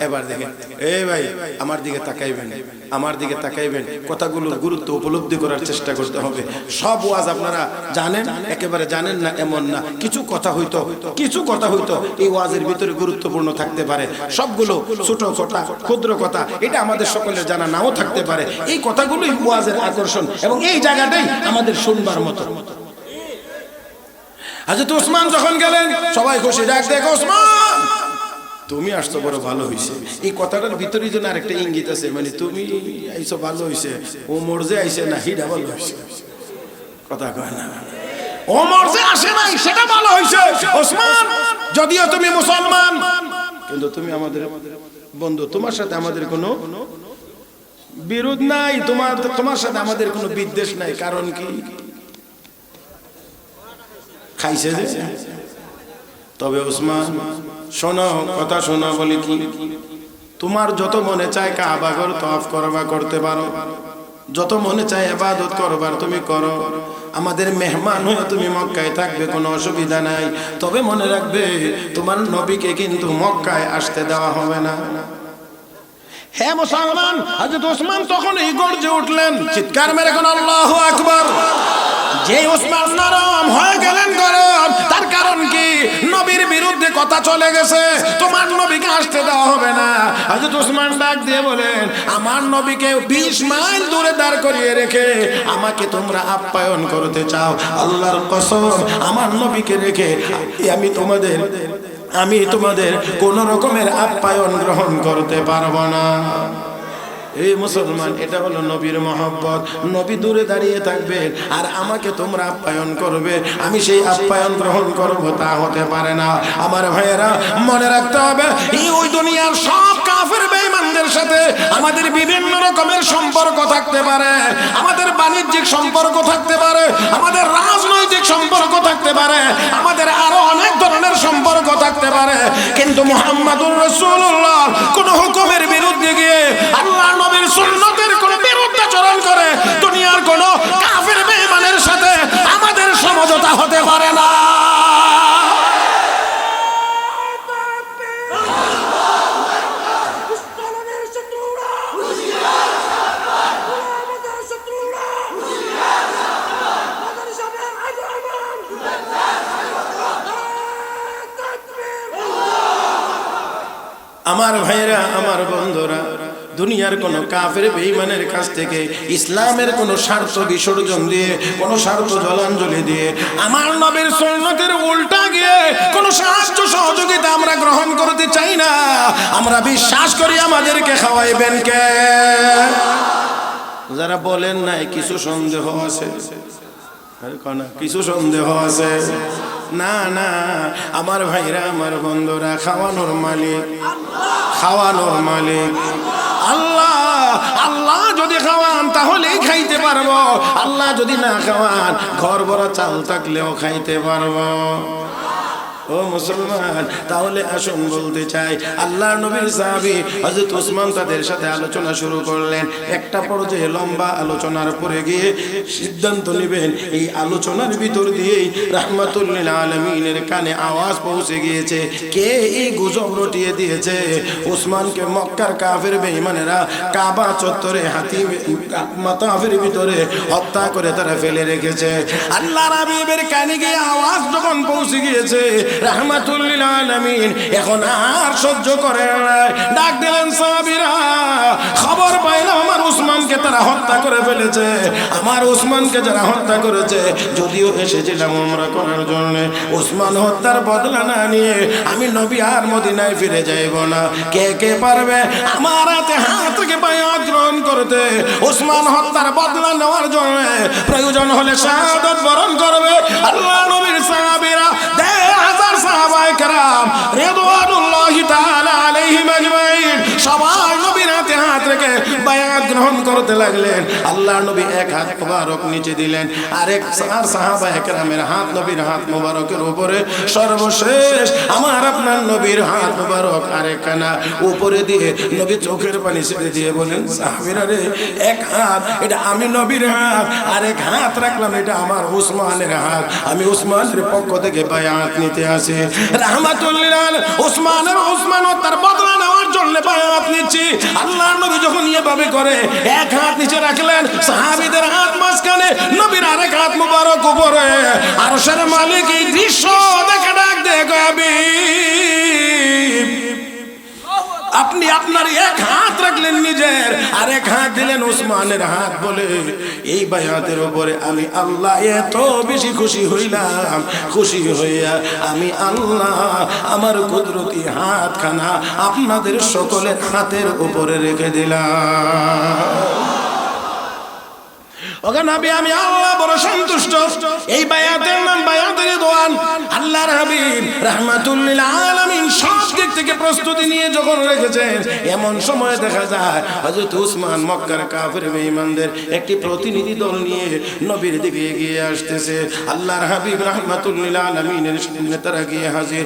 এবার দেখেন, এই ভাই আমার দিকে তাকাইবেন, আমার দিকে তাকাইবেন, কথাগুলোর গুরুত্ব উপলব্ধি করার চেষ্টা করতে হবে। সব ওয়াজ আপনারা জানেন, একেবারে জানেন না এমন না, কিছু কথা হইতো এই ওয়াজের ভিতরে গুরুত্বপূর্ণ থাকতে পারে, সবগুলো ছোট কথা ক্ষুদ্র কথা, এটা আমাদের সকলের জানা নাও থাকতে পারে। এই কথাগুলোই ওয়াজের আকর্ষণ, এবং এই জায়গাটাই আমাদের শুনবার মতো। হযরত ওসমান যখন গেলেন সবাই খুশি, ডাক দেখো ওসমান তুমি আসছো বড় ভালো হইছে। এই কথাটার ভিতরে যেন আরেকটা ইঙ্গিত আছে, মানে তুমি আইছো ভালো হইছে, ওমর যে আইছে না হিডা ভালো হইছে, কথা কয় না, ওমর যে আসে নাই সেটা ভালো হইছে। ওসমান যদিও তুমি মুসলমান, কিন্তু তুমি আমাদের বন্ধু, তোমার সাথে আমাদের কোনো বিরোধ নাই, তোমার সাথে আমাদের কোনো বিদ্বেষ নাই। কারণ কি খাইছে যে। তবে ওসমান শোনো, কথা শোনো, বলি কি, তোমার যত মনে চায় কাবা ঘর তওয়াফ করবা করতে পারো, যত মনে চায় ইবাদত করবার তুমি করো, আমাদের মেহমান হয়ে তুমি মক্কায় থাকবে, কোনো অসুবিধা নাই। তবে মনে রাখবে তোমার নবীকে কিন্তু মক্কায় আসতে দেওয়া হবে না। হে মুসলমান, হযরত ওসমান তখন এই গর্জে উঠলেন, চিৎকার মেরে কোন আল্লাহু আকবার। যে ওসমান নরম হয়ে গেলেন গরম, তার কারণ কি, নবীর বিরুদ্ধে কথা চলে গেছে, তোমার নবীকে আসতে দেওয়া হবে না। হযরত ওসমান ডাক দিয়ে বলেন, আমার নবীকে 20 মাইল দূরে দাঁড় করিয়ে রেখে আমাকে তোমরা আপ্যায়ন করতে চাও, আল্লাহর কসম আমার নবীকে রেখে আমি তোমাদের কোন রকমের আপ্যায়ন গ্রহণ করতে পারবো না। এই মুসলমান, এটা হলো নবীর মহব্বত। নবী দূরে দাঁড়িয়ে থাকবেন আর আমাকে তোমরা আপ্যায়ন করবে, আমি সেই আপ্যায়ন গ্রহণ করব, তা হতে পারে না। আমার ভাইয়েরা মনে রাখতে হবে, এই ওই দুনিয়ার সব কাফের বেঈমানদের সাথে আমাদের বিভিন্ন রকমের সম্পর্ক থাকতে পারে, আমাদের বাণিজ্যিক সম্পর্ক থাকতে পারে, আমাদের রাজনৈতিক সম্পর্ক থাকতে পারে, আমাদের আরো অনেক ধরনের সম্পর্ক থাকতে পারে, কিন্তু মুহাম্মাদুর রাসূলুল্লাহ কোন হুকুমের বিরুদ্ধে গিয়ে আল্লাহ নবীর সুন্নতের কোন বিরুদ্ধাচরণ করে দুনিয়ার কোন কাফের বেঈমানের সাথে আমাদের সমঝোতা হতে পারে না। আমার ভাইরা, আমার বন্ধুরা, দুনিয়ার কোন কাফের বেঈমানের কাছ থেকে ইসলামের কোন স্বার্থ বিসর্জন দিয়ে, কোন স্বার্থ জলাঞ্জলি দিয়ে, আমার নবীর সুন্নতের উল্টা গিয়ে কোন সাহায্য সহযোগিতা আমরা গ্রহণ করতে চাই না। আমরা বিশ্বাস করি আমাদেরকে খাওয়াইবেন কে। যারা বলেন নাই কিছু সন্দেহ আছে, কিছু সন্দেহ আছে, না না আমার ভাইরা, আমার বন্ধুরা, খাওয়ানোর মালিক আল্লাহ। আল্লাহ যদি খাওয়ান তাহলেই খাইতে পারবো, আল্লাহ যদি না খাওয়ান ঘর ভরা চাল থাকলেও খাইতে পারবো। ও মুসলমান, তাহলে আসুন বলতে চাই, আল্লাহর নবীর সাহাবী হযরত ওসমান তাদের সাথে আলোচনা শুরু করলেন। একটা পর্যায়ে লম্বা আলোচনার পরে গিয়ে সিদ্ধান্ত নেবেন। এই আলোচনার ভিতর দিয়েই রাহমাতুল লিল আলামিনের কানে আওয়াজ পৌঁছে গিয়েছে, কে এই গুজব রটিয়ে দিয়েছে ওসমানকে মক্কার কাফের বেঈমানেরা কাবা চত্বরে হাতি মাতাফের ভিতরে হত্যা করে তারা ফেলে রেখেছে। আল্লাহর হাবিবের কানে গিয়ে আওয়াজ যখন পৌঁছে গিয়েছে, রাহমাতুল লিল আলামিন এখন আর সহ্য করে না, ডাক দিলেন, সাহাবীরা খবর পাইলাম আমার ওসমানকে তারা হত্যা করে ফেলেছে। আমার ওসমানকে যারা হত্যা করেছে, যদিও এসেছিলাম উমরা করার জন্য, ওসমান হত্যার বদলা না নিয়ে আমি নবী আর মদিনায় ফিরে যাইব না। কে কে পারবে আমার হাতে হাত থেকে বায়াত গ্রহণ করতে, ওসমান হত্যার বদলা নেওয়ার জন্য প্রয়োজন হলে শাহাদাত বরণ করবে? আল্লাহ নবীর সাহাবীরা 10,000 সাহাবায়ে কেরাম রিদওয়ানুল্লাহি তাআলা আলাইহিম আজমাইন সবাই নবীর হাতে হাত রেখে বায়াত গ্রহণ করতে লাগলেন। আল্লাহ নবী এক হাত মুবারক নিচে দিলেন, আরেক সাহাবায়ে কেরামের হাত নবীর হাত মুবারকের উপরে, সর্বশেষ আমার আপনার নবীর হাত মুবারক আরেকখানা উপরে দিয়ে নবী চোখের পানি ছেড়ে দিয়ে বলেন, সাহাবীরা রে, এক হাত এটা আমি নবীর হাত, আরেক হাত রাখলাম এটা আমার ওসমানের হাত, আমি ওসমানের পক্ষ থেকে বায়াত নিতে আসি। রাহমাতুল লিল আলামিন ওসমান তার বদলা নেওয়ার জন্য বায়াত নিচ্ছি। আল্লাহর নবী যখন এভাবে করে এক হাত নিচে রাখলেন, সাহাবীদের হাত মাঝখানে, নবীর আরেক হাত মুবারক উপরে, আরশের মালিক এই দৃশ্য দেখে ডাক দেয়, আপনি আপনার এক হাত রাখলেন নিজের, আর এক হাত দিলেন ওসমানের হাত বলে, এই বায়াতের উপরে আমি আল্লাহ এত বেশি খুশি হইলাম, খুশি হইয়া আমি আল্লাহ আমার কুদরতি হাতখানা আপনাদের সকলের হাতের উপরে রেখে দিলাম। ওগো নবী, আমি আল্লাহ বড় সন্তুষ্ট। এই বায়াতের নাম বায়াতের রিদওয়ান। আল্লাহর হাবিব রাহমাতুল লিল আলামিন সব দিক থেকে প্রস্তুতি নিয়ে যখন রেখেছেন, এমন সময় দেখা যায় হযরত ওসমান মক্কার কাফের বেঈমানদের একটি প্রতিনিধি দল নিয়ে নবীর দিকে এগিয়ে আসতেছে। আল্লাহর হাবিব রাহমাতুল লিল আলামিনের সামনে তারা গিয়ে হাজির।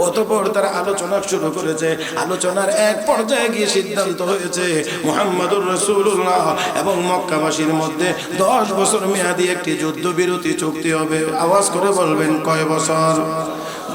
অতঃপর তারা আলোচনা শুরু করেছে। আলোচনার এক পর্যায়ে গিয়ে সিদ্ধান্ত হয়েছে মুহাম্মদুর রাসূলুল্লাহ এবং মক্কাবাসীর মধ্যে 10 বছর মেয়াদী একটি যুদ্ধবিরতি চুক্তি হবে। আওয়াজ করে বলবেন, কয় বছর?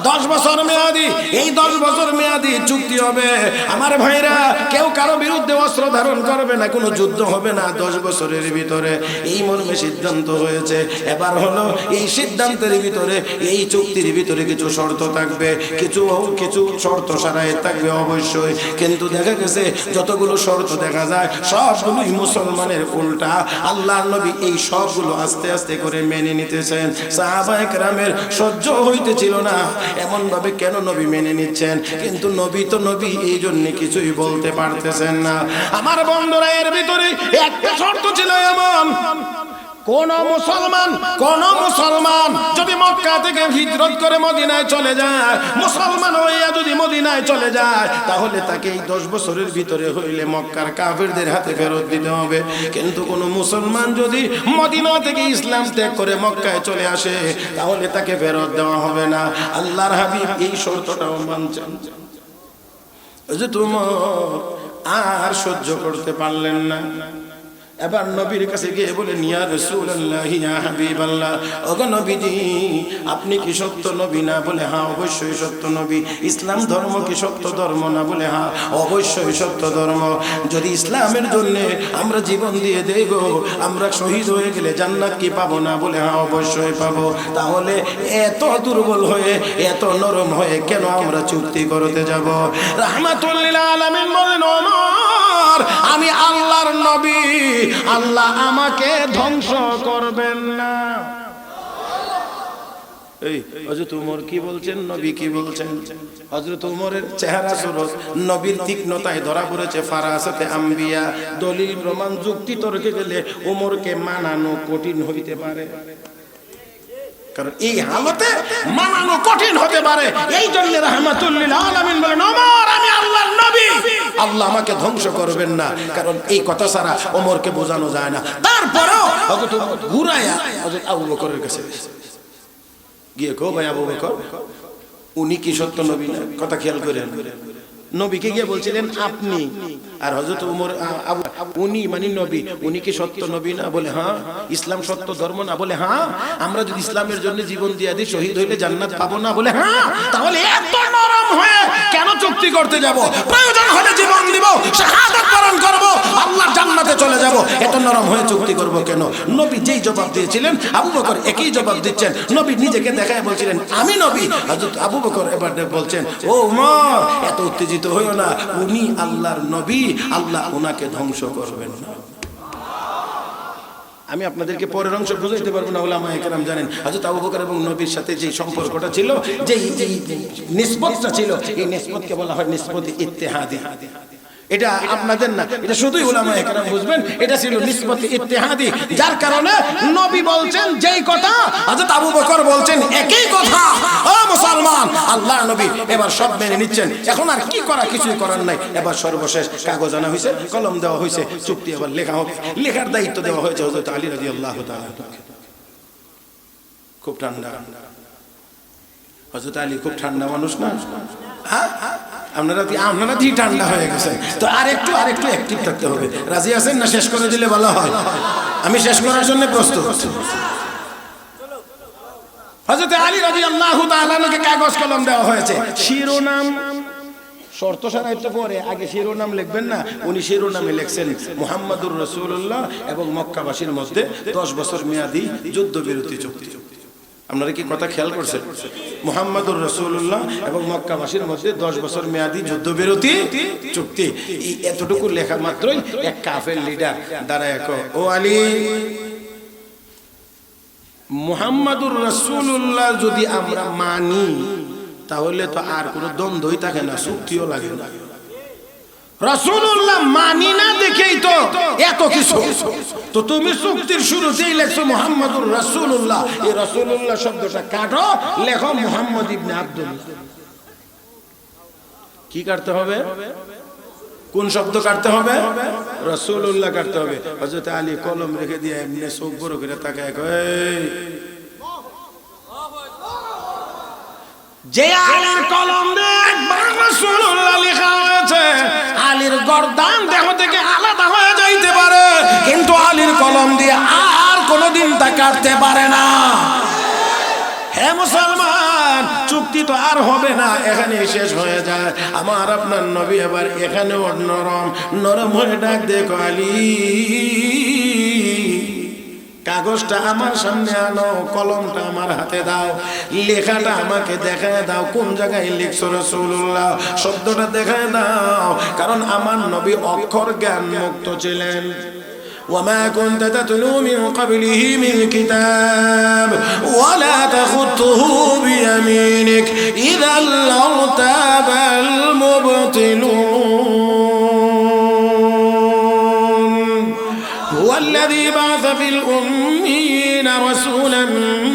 10 বছর মেয়াদী। এই 10 বছর মেয়াদী চুক্তি হবে। আমার ভাইরা, কেউ কারো বিরুদ্ধে অস্ত্র ধারণ করবে না, কোনো যুদ্ধ হবে না 10 বছরের ভিতরে, এই মর্মে সিদ্ধান্ত হয়েছে। এবার হলো এই সিদ্ধান্তের ভিতরে, এই চুক্তির ভিতরে কিছু শর্ত থাকবে, কিছু শর্ত সারাই থাকবে অবশ্যই। কিন্তু দেখা গেছে যতগুলো শর্ত দেখা যায় সবগুলোই মুসলমানের উল্টা। আল্লাহর নবী এই সবগুলো আস্তে আস্তে করে মেনে নিতেছেন। সাহাবায়ে কেরামের সহ্য হইতেছিল না, এমন ভাবে কেন নবী মেনে নিচ্ছেন, কিন্তু নবী তো নবী, এই জন্য কিছুই বলতে পারতেছেন না। আমার বন্ধুরা, এর ভিতরে একটা শর্ত ছিল এমন, কোন মুসলমান যদি মক্কা থেকে হিজরত করে মদিনায় চলে যায়, মুসলমান হইয়া যদি মদিনায় চলে যায়, তাহলে তাকে এই 10 বছরের ভিতরে হইলে মক্কার কাফেরদের হাতে ফেরত দিতে হবে। কিন্তু কোন মুসলমান যদি মদিনা থেকে ইসলাম ত্যাগ করে মক্কায় চলে আসে, তাহলে তাকে ফেরত দেওয়া হবে না। আল্লাহর হাবিব এই শর্তটাও মানছেন। যে তোমার আর সহ্য করতে পারলেন না, এবার নবীর কাছে গিয়ে বলেন, ইয়া রাসূলুল্লাহ, ইয়া হাবিবাল্লাহ, ওগো নবীজি, আপনি কি সত্য নবী না? বলে হ্যাঁ, অবশ্যই সত্য নবী। ইসলাম ধর্ম কি সত্য ধর্ম না? বলে হ্যাঁ, অবশ্যই সত্য ধর্ম। যদি ইসলামের জন্য আমরা জীবন দিয়ে দেব, আমরা শহীদ হয়ে গেলে জান্নাত কি পাবো না? বলে হ্যাঁ, অবশ্যই পাবো। তাহলে এত দুর্বল হয়ে, এত নরম হয়ে কেন আমরা চুক্তি করতে যাব? রাহমাতুল লিল আলামিন বলেন, ওমর, আমি আল্লাহর নবী, আল্লাহ আমাকে ধ্বংস করবেন না। এই হযরত ওমর কি বলছেন, নবী কি বলছেন? হযরত ওমরের চেহারা সুরত নবীর তীক্ষ্ণতায় ধরা পড়েছে, ফারাসাতে আম্বিয়া। দলিল প্রমাণ যুক্তি তর্কে গেলে ওমরকে মানানো কঠিন হইতে পারে, কারণ এই হালতে মানানো কঠিন হতে পারে। এই জন্য রাহমাতুল লিল আলামিন বলেন, ওমর, আমি আল্লাহর নবী, আল্লাহ আমাকে ধ্বংস করবেন না। কারণ এই কথা ছাড়া ওমরকে বোঝানো যায় না। তারপরেও হযরত ঘুরায়া হযরত আবু বকরের কাছে গিয়ে, কো ভাই আবু বকর, উনি কি সত্য নবী না? কথা খেয়াল করেন। নবীকে গিয়ে বলছিলেন আপনি, আর হযরত ওমর উনি মানে নবী, উনি কি সত্য নবী না? বলে হ্যাঁ। ইসলাম সত্য ধর্ম না? বলে হ্যাঁ। আমরা যদি ইসলামের জন্য জীবন দিয়ে দিই, শহীদ হইলে জান্নাত পাবো না? বলে হ্যাঁ। তাহলে এত নরম হয়ে কেন চুক্তি করতে যাব? প্রয়োজন হলে জীবন দিব, শাহাদাত বরণ করব, আল্লাহর জান্নাতে চলে যাব, এত নরম হয়ে চুক্তি করব কেন? নবী যেই জবাব দিয়েছিলেন আবু বকর একই জবাব দিচ্ছেন। নবী নিজেকে দেখায় বলছিলেন আমি নবী, হযরত আবু বকর এবার বলছেন ও ওমর এত উত্তেজিত হইও না, উনি আল্লাহর নবী, আল্লাহ ওনাকে ধ্বংস করবেন না। আমি আপনাদেরকে পরের অংশ বুঝাইতে পারবো না, উলামায়ে কেরাম জানেন হযরত আবু বকর এবং নবীর সাথে যে সম্পর্কটা ছিল, যে নিসবতটা ছিল, এই নিসবতকে বলা হয় নিসবত ইত্তেহাদি। এটা আপনাদের না, এটা শুধুই উলামায়ে কেরাম বুঝবেন। এটা ছিল নিসবত ইত্তেহাদি, যার কারণে নবী বলছেন যেই কথা হযরত আবু বকর বলছেন একই কথা। ও মুসলমান, আল্লাহর নবী এবার সব মেনে নিচ্ছেন, এখন আর কি করা, কিছুই করার নাই। এবার সর্বশেষ কাগজ আনা হয়েছে, কলম দেওয়া হয়েছে, চুক্তি এবার লেখা হবে। লেখার দায়িত্ব দেওয়া হয়েছে হযরত আলী রাদিয়াল্লাহু তাআলা। খুব ঠান্ডা হযরত আলী, খুব ঠান্ডা মানুষ না? আপনারা দিয়ে ঠান্ডা হয়ে গেছে, তো আরেকটু অ্যাক্টিভ থাকতে হবে। রাজি আছেন না? শেষ করে দিলে ভালো হয়। আমি শেষ করার জন্য প্রস্তুত। হযরত আলী রাদিয়াল্লাহু তাআলা কে কাগজ কলম দেওয়া হয়েছে। শিরোনাম শর্ত সারাইতে পরে আগে শিরোনাম লিখবেন না? উনি শিরোনামে লিখছেন মুহাম্মাদুর রাসূলুল্লাহ এবং মক্কাবাসীর মধ্যে 10 বছর মেয়াদী যুদ্ধবিরতি চুক্তি। আপনারা কি কথা খেয়াল করছেন? মুহাম্মাদুর রাসূলুল্লাহ এবং মক্কাবাসীর মধ্যে 10 বছর মেয়াদী যুদ্ধবিরতি চুক্তি। এই এতটুকু লেখা মাত্রই এক কাফের লিডার দাঁড়ায় কয় ও আলী, মুহাম্মাদুর রাসূলুল্লাহ যদি আমরা মানি তাহলে তো আর কোনো দ্বন্দ্বই থাকে না, চুক্তিও লাগে না। রাসূলুল্লাহ মানি না দেখেই তো এত কিছু। তো তুমি চুক্তির শুরুতেই লেখছো মুহাম্মাদুর রাসূলুল্লাহ, এই রাসূলুল্লাহ শব্দটা কাটো, লেখো মুহাম্মদ ইবনে আব্দুল্লাহ। কি কাটতে হবে? কোন শব্দ কাটতে হবে? রাসূলুল্লাহ কাটতে হবে। হযরত আলী কলম রেখে দিয়ে এমনি চোখ বড় করে তাকায় কয়, যে আলীর কলম দিয়ে একবার রাসূলুল্লাহ লেখা হয়েছে, আলীর গর্দান দেহ থেকে আলাদা হয়ে যাইতে পারে, কিন্তু আলীর কলম দিয়ে আর কোনোদিন তা কাটতে পারে না। হে মুসলমান, চুক্তি তো আর হবে না, এখানে শেষ হয়ে যায়। আমার আপনার নবী এবার এখানেও নরম হয়ে ডাক দেখো আলী, কাগজটা আমার সামনে আনো, কলমটা আমার হাতে দাও, লেখাটা আমাকে দেখায় দাও, কোন জায়গায় লিখছো রাসূলুল্লাহ, শব্দটা দেখায় দাও। কারণ আমার নবী অক্ষর জ্ঞান মুক্ত ছিলেন। وما كنت تتلو من قبله من كتاب ولا تخطه بيمينك إذا لارتاب المبطلون هو الذي بعث في الأميين رسولا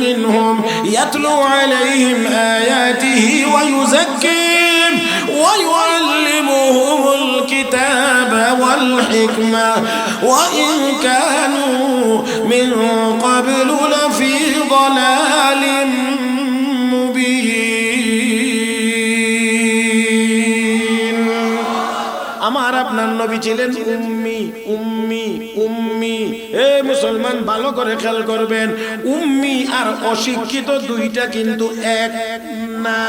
منهم يتلو عليهم آياته ويزكيهم ويعلمهم الكتاب والحكمة وإن كانوا من قبل لفي ضلال مبين। আমার আপনার নবী ছিলেন উম্মি উম্মি উম্মি। হে মুসলমান, ভালো করে খেয়াল করবেন, উম্মি আর অশিক্ষিত দুইটা কিন্তু এক না।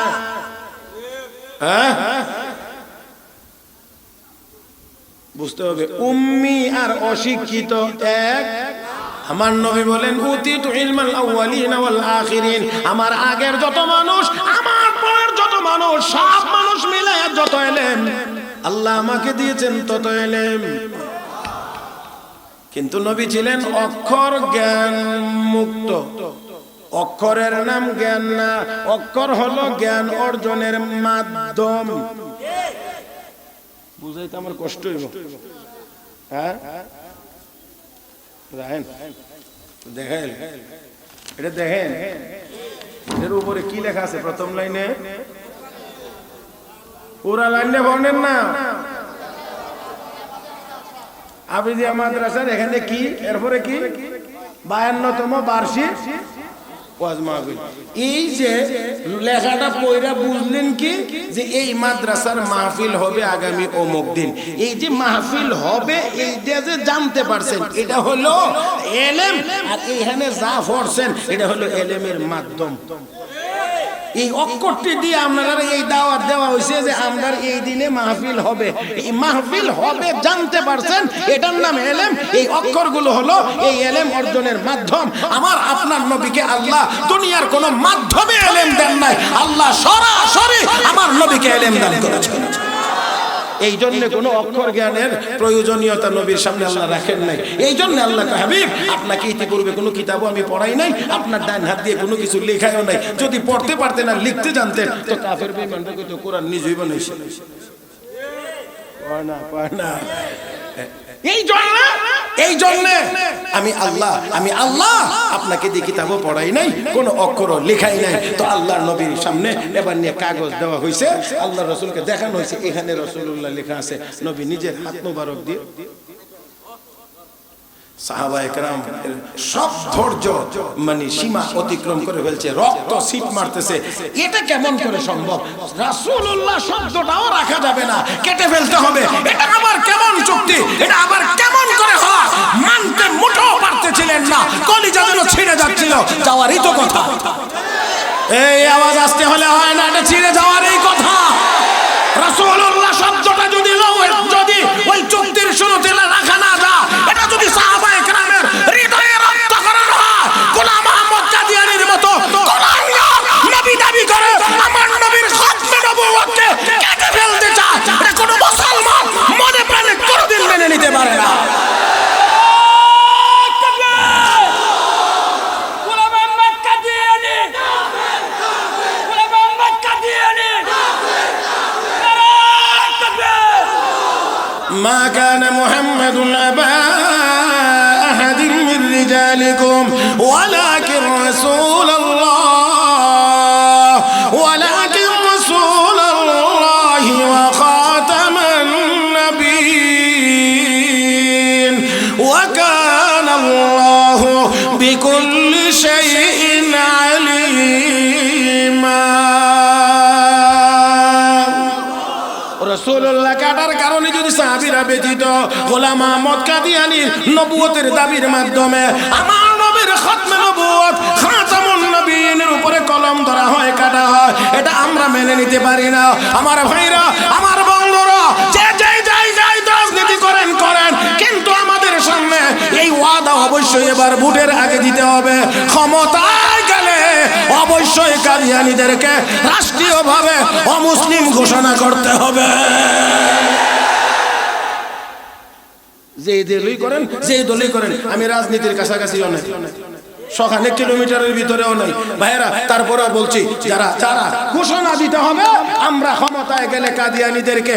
বুঝতে হবে, উম্মি আর অশিক্ষিত এক। আমার নবী বলেন উতিতু ইলমাল আউয়ালিন ওয়াল আখিরিন, আমার আগের যত মানুষ, আমার পরের যত মানুষ, সব মানুষ মিলে যত ইলম আল্লাহ আমাকে দিয়েছেন তত ইলম। কিন্তু নবী ছিলেন অক্ষর জ্ঞান মুক্ত। অক্ষরের নাম জ্ঞান না, অক্ষর হলো জ্ঞান অর্জনের মাধ্যম। বুঝাইতে আমার কষ্ট হইব। হ্যাঁ দেখেন, এটা দেখেন, এর উপরে কি লেখা আছে? প্রথম লাইনে, পুরা লাইনে বর্ণেন না, আবিদিয়া মাদ্রাসার এখানে কি, এরপরে কি 52তম বার্ষিক ওয়াজ মাহফিল। এই যে লেখাটা পড়া বুঝলেন কি যে এই মাদ্রাসার মাহফিল হবে আগামী অমুক দিন, এই যে মাহফিল হবে এইটা যে জানতে পারছেন এটা হলো এলেম, আর এখানে যা পড়ছেন এটা হলো এলেমের মাধ্যম। এই অক্ষরটি দিয়ে আপনারা এই দাওয়াত দেওয়া হয়েছে যে আমরা এই দিনে মাহফিল হবে, এই মাহফিল হবে জানতে পারছেন, এটার নাম এলেম। এই অক্ষরগুলো হলো এই এলেম অর্জনের মাধ্যম। আমার আপনার নবীকে আল্লাহ দুনিয়ার কোনো মাধ্যমে এলেম দেন নাই, আল্লাহ সরাসরি আমার নবীকে এলেম দান করেছেন। এই জন্য কোনো অক্ষর জ্ঞানের প্রয়োজনীয়তা নবীর সামনে আল্লাহ রাখেন নাই। এই জন্য আল্লাহ কয়, হাবিব আপনাকে ইতিপূর্বে কোনো কিতাবও আমি পড়াই নাই, আপনার ডান হাত দিয়ে কোনো কিছু লেখাও নাই। যদি পড়তে পারতেন আর লিখতে জানতেন তো কাফের বেঈমানরা কইতো কোরআন নিজেই বানাইছে। না এই জন্য আমি আল্লাহ আপনাকে দিয়ে কিতাবও পড়াই নাই, কোন অক্ষরও লেখাই নাই। তো আল্লাহর নবীর সামনে এবার নিয়ে কাগজ দেওয়া হয়েছে, আল্লাহ রসুলকে দেখানো হয়েছে এখানে রাসূলুল্লাহ লেখা আছে। নবী নিজের হাত মোবারক দিয়ে সাহাবায়ে কেরাম সব ধৈর্য মানে সীমা অতিক্রম করে ফেলছে, রক্ত সিট মারতেছে। এটা কেমন করে সম্ভব? রাসূলুল্লাহ শব্দটাও রাখা যাবে না, কেটে ফেলতে হবে। এটা আবার কেমন চুক্তি, এটা আবার কেমন করে হয় মানতে মুঠও পারতেছিলেন না, কলিজা যেন ছিঁড়ে যাচ্ছিল। যাওয়ারই তো কথা, এই আওয়াজ আসতে হলে হয় না, এটা ছিঁড়ে যাওয়ারই কথা। রাসূলুল্লাহ শব্দটা যদি ওই চুক্তির শুরুতে রাখা না যায়, এটা যদি সাহাবায়ে কেরামের হৃদয়ে রক্তকরণ হয়, গোলাম আহমদ কাদিয়ানীর মতো নবী দাবি করে আমার নবীর খাতমে নবুয়তকে কেটে ফেলতে চায়, এটা কোনো মুসলমান মনে প্রাণে কোনোদিন মেনে নিতে পারে না। ما كان محمد أبا أحد من رجالكم ولكن رسول الله وخاتم النبيين وكان الله بكل شيء عليما। রাসূলুল্লাহ কাটার কারণে যদি সাহাবীরা ব্যতীত গোলাম আহমদ কাদিয়ানীর নবুয়তের দাবির মাধ্যমে আমার নবীর খাতমে নবুয়ত খাতামুন নবীনের উপরে কলম ধরা হয়, কাটা হয়, এটা আমরা মেনে নিতে পারি না। আমার ভাইরা, আমার বন্ধুরা, যে যাই রাজনীতি করেন, কিন্তু আমাদের সামনে এই ওয়াদা অবশ্যই এবার ভোটের আগে দিতে হবে। ক্ষমতায় গেলে অবশ্যই কাদিয়ানীদেরকে রাষ্ট্রীয়ভাবে অমুসলিম ঘোষণা করতে হবে। যে দলই করেন, আমি রাজনীতির কাছাকাছিও নাই, সখানে কিলোমিটারের ভিতরেও নাই ভাইরা, তারপরেও বলছি যারা ঘোষণা দিতে হবে আমরা ক্ষমতায় গেলে কাদিয়ানীদেরকে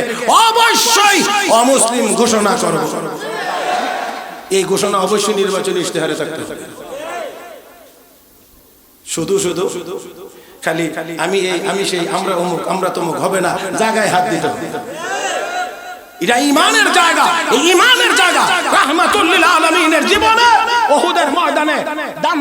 অবশ্যই অমুসলিম ঘোষণা করব। এই ঘোষণা অবশ্যই নির্বাচনী ইশতেহারে থাকতে হবে। শুধু খালি আমি সেই আমরা অমুক আমরা তমুক হবে না, জায়গায় হাত দিতে হবে। এটা ঈমানের জায়গা, ঈমানের জায়গা। রাহমাতুল লিল আলামিনের জীবনে উহুদের ময়দানে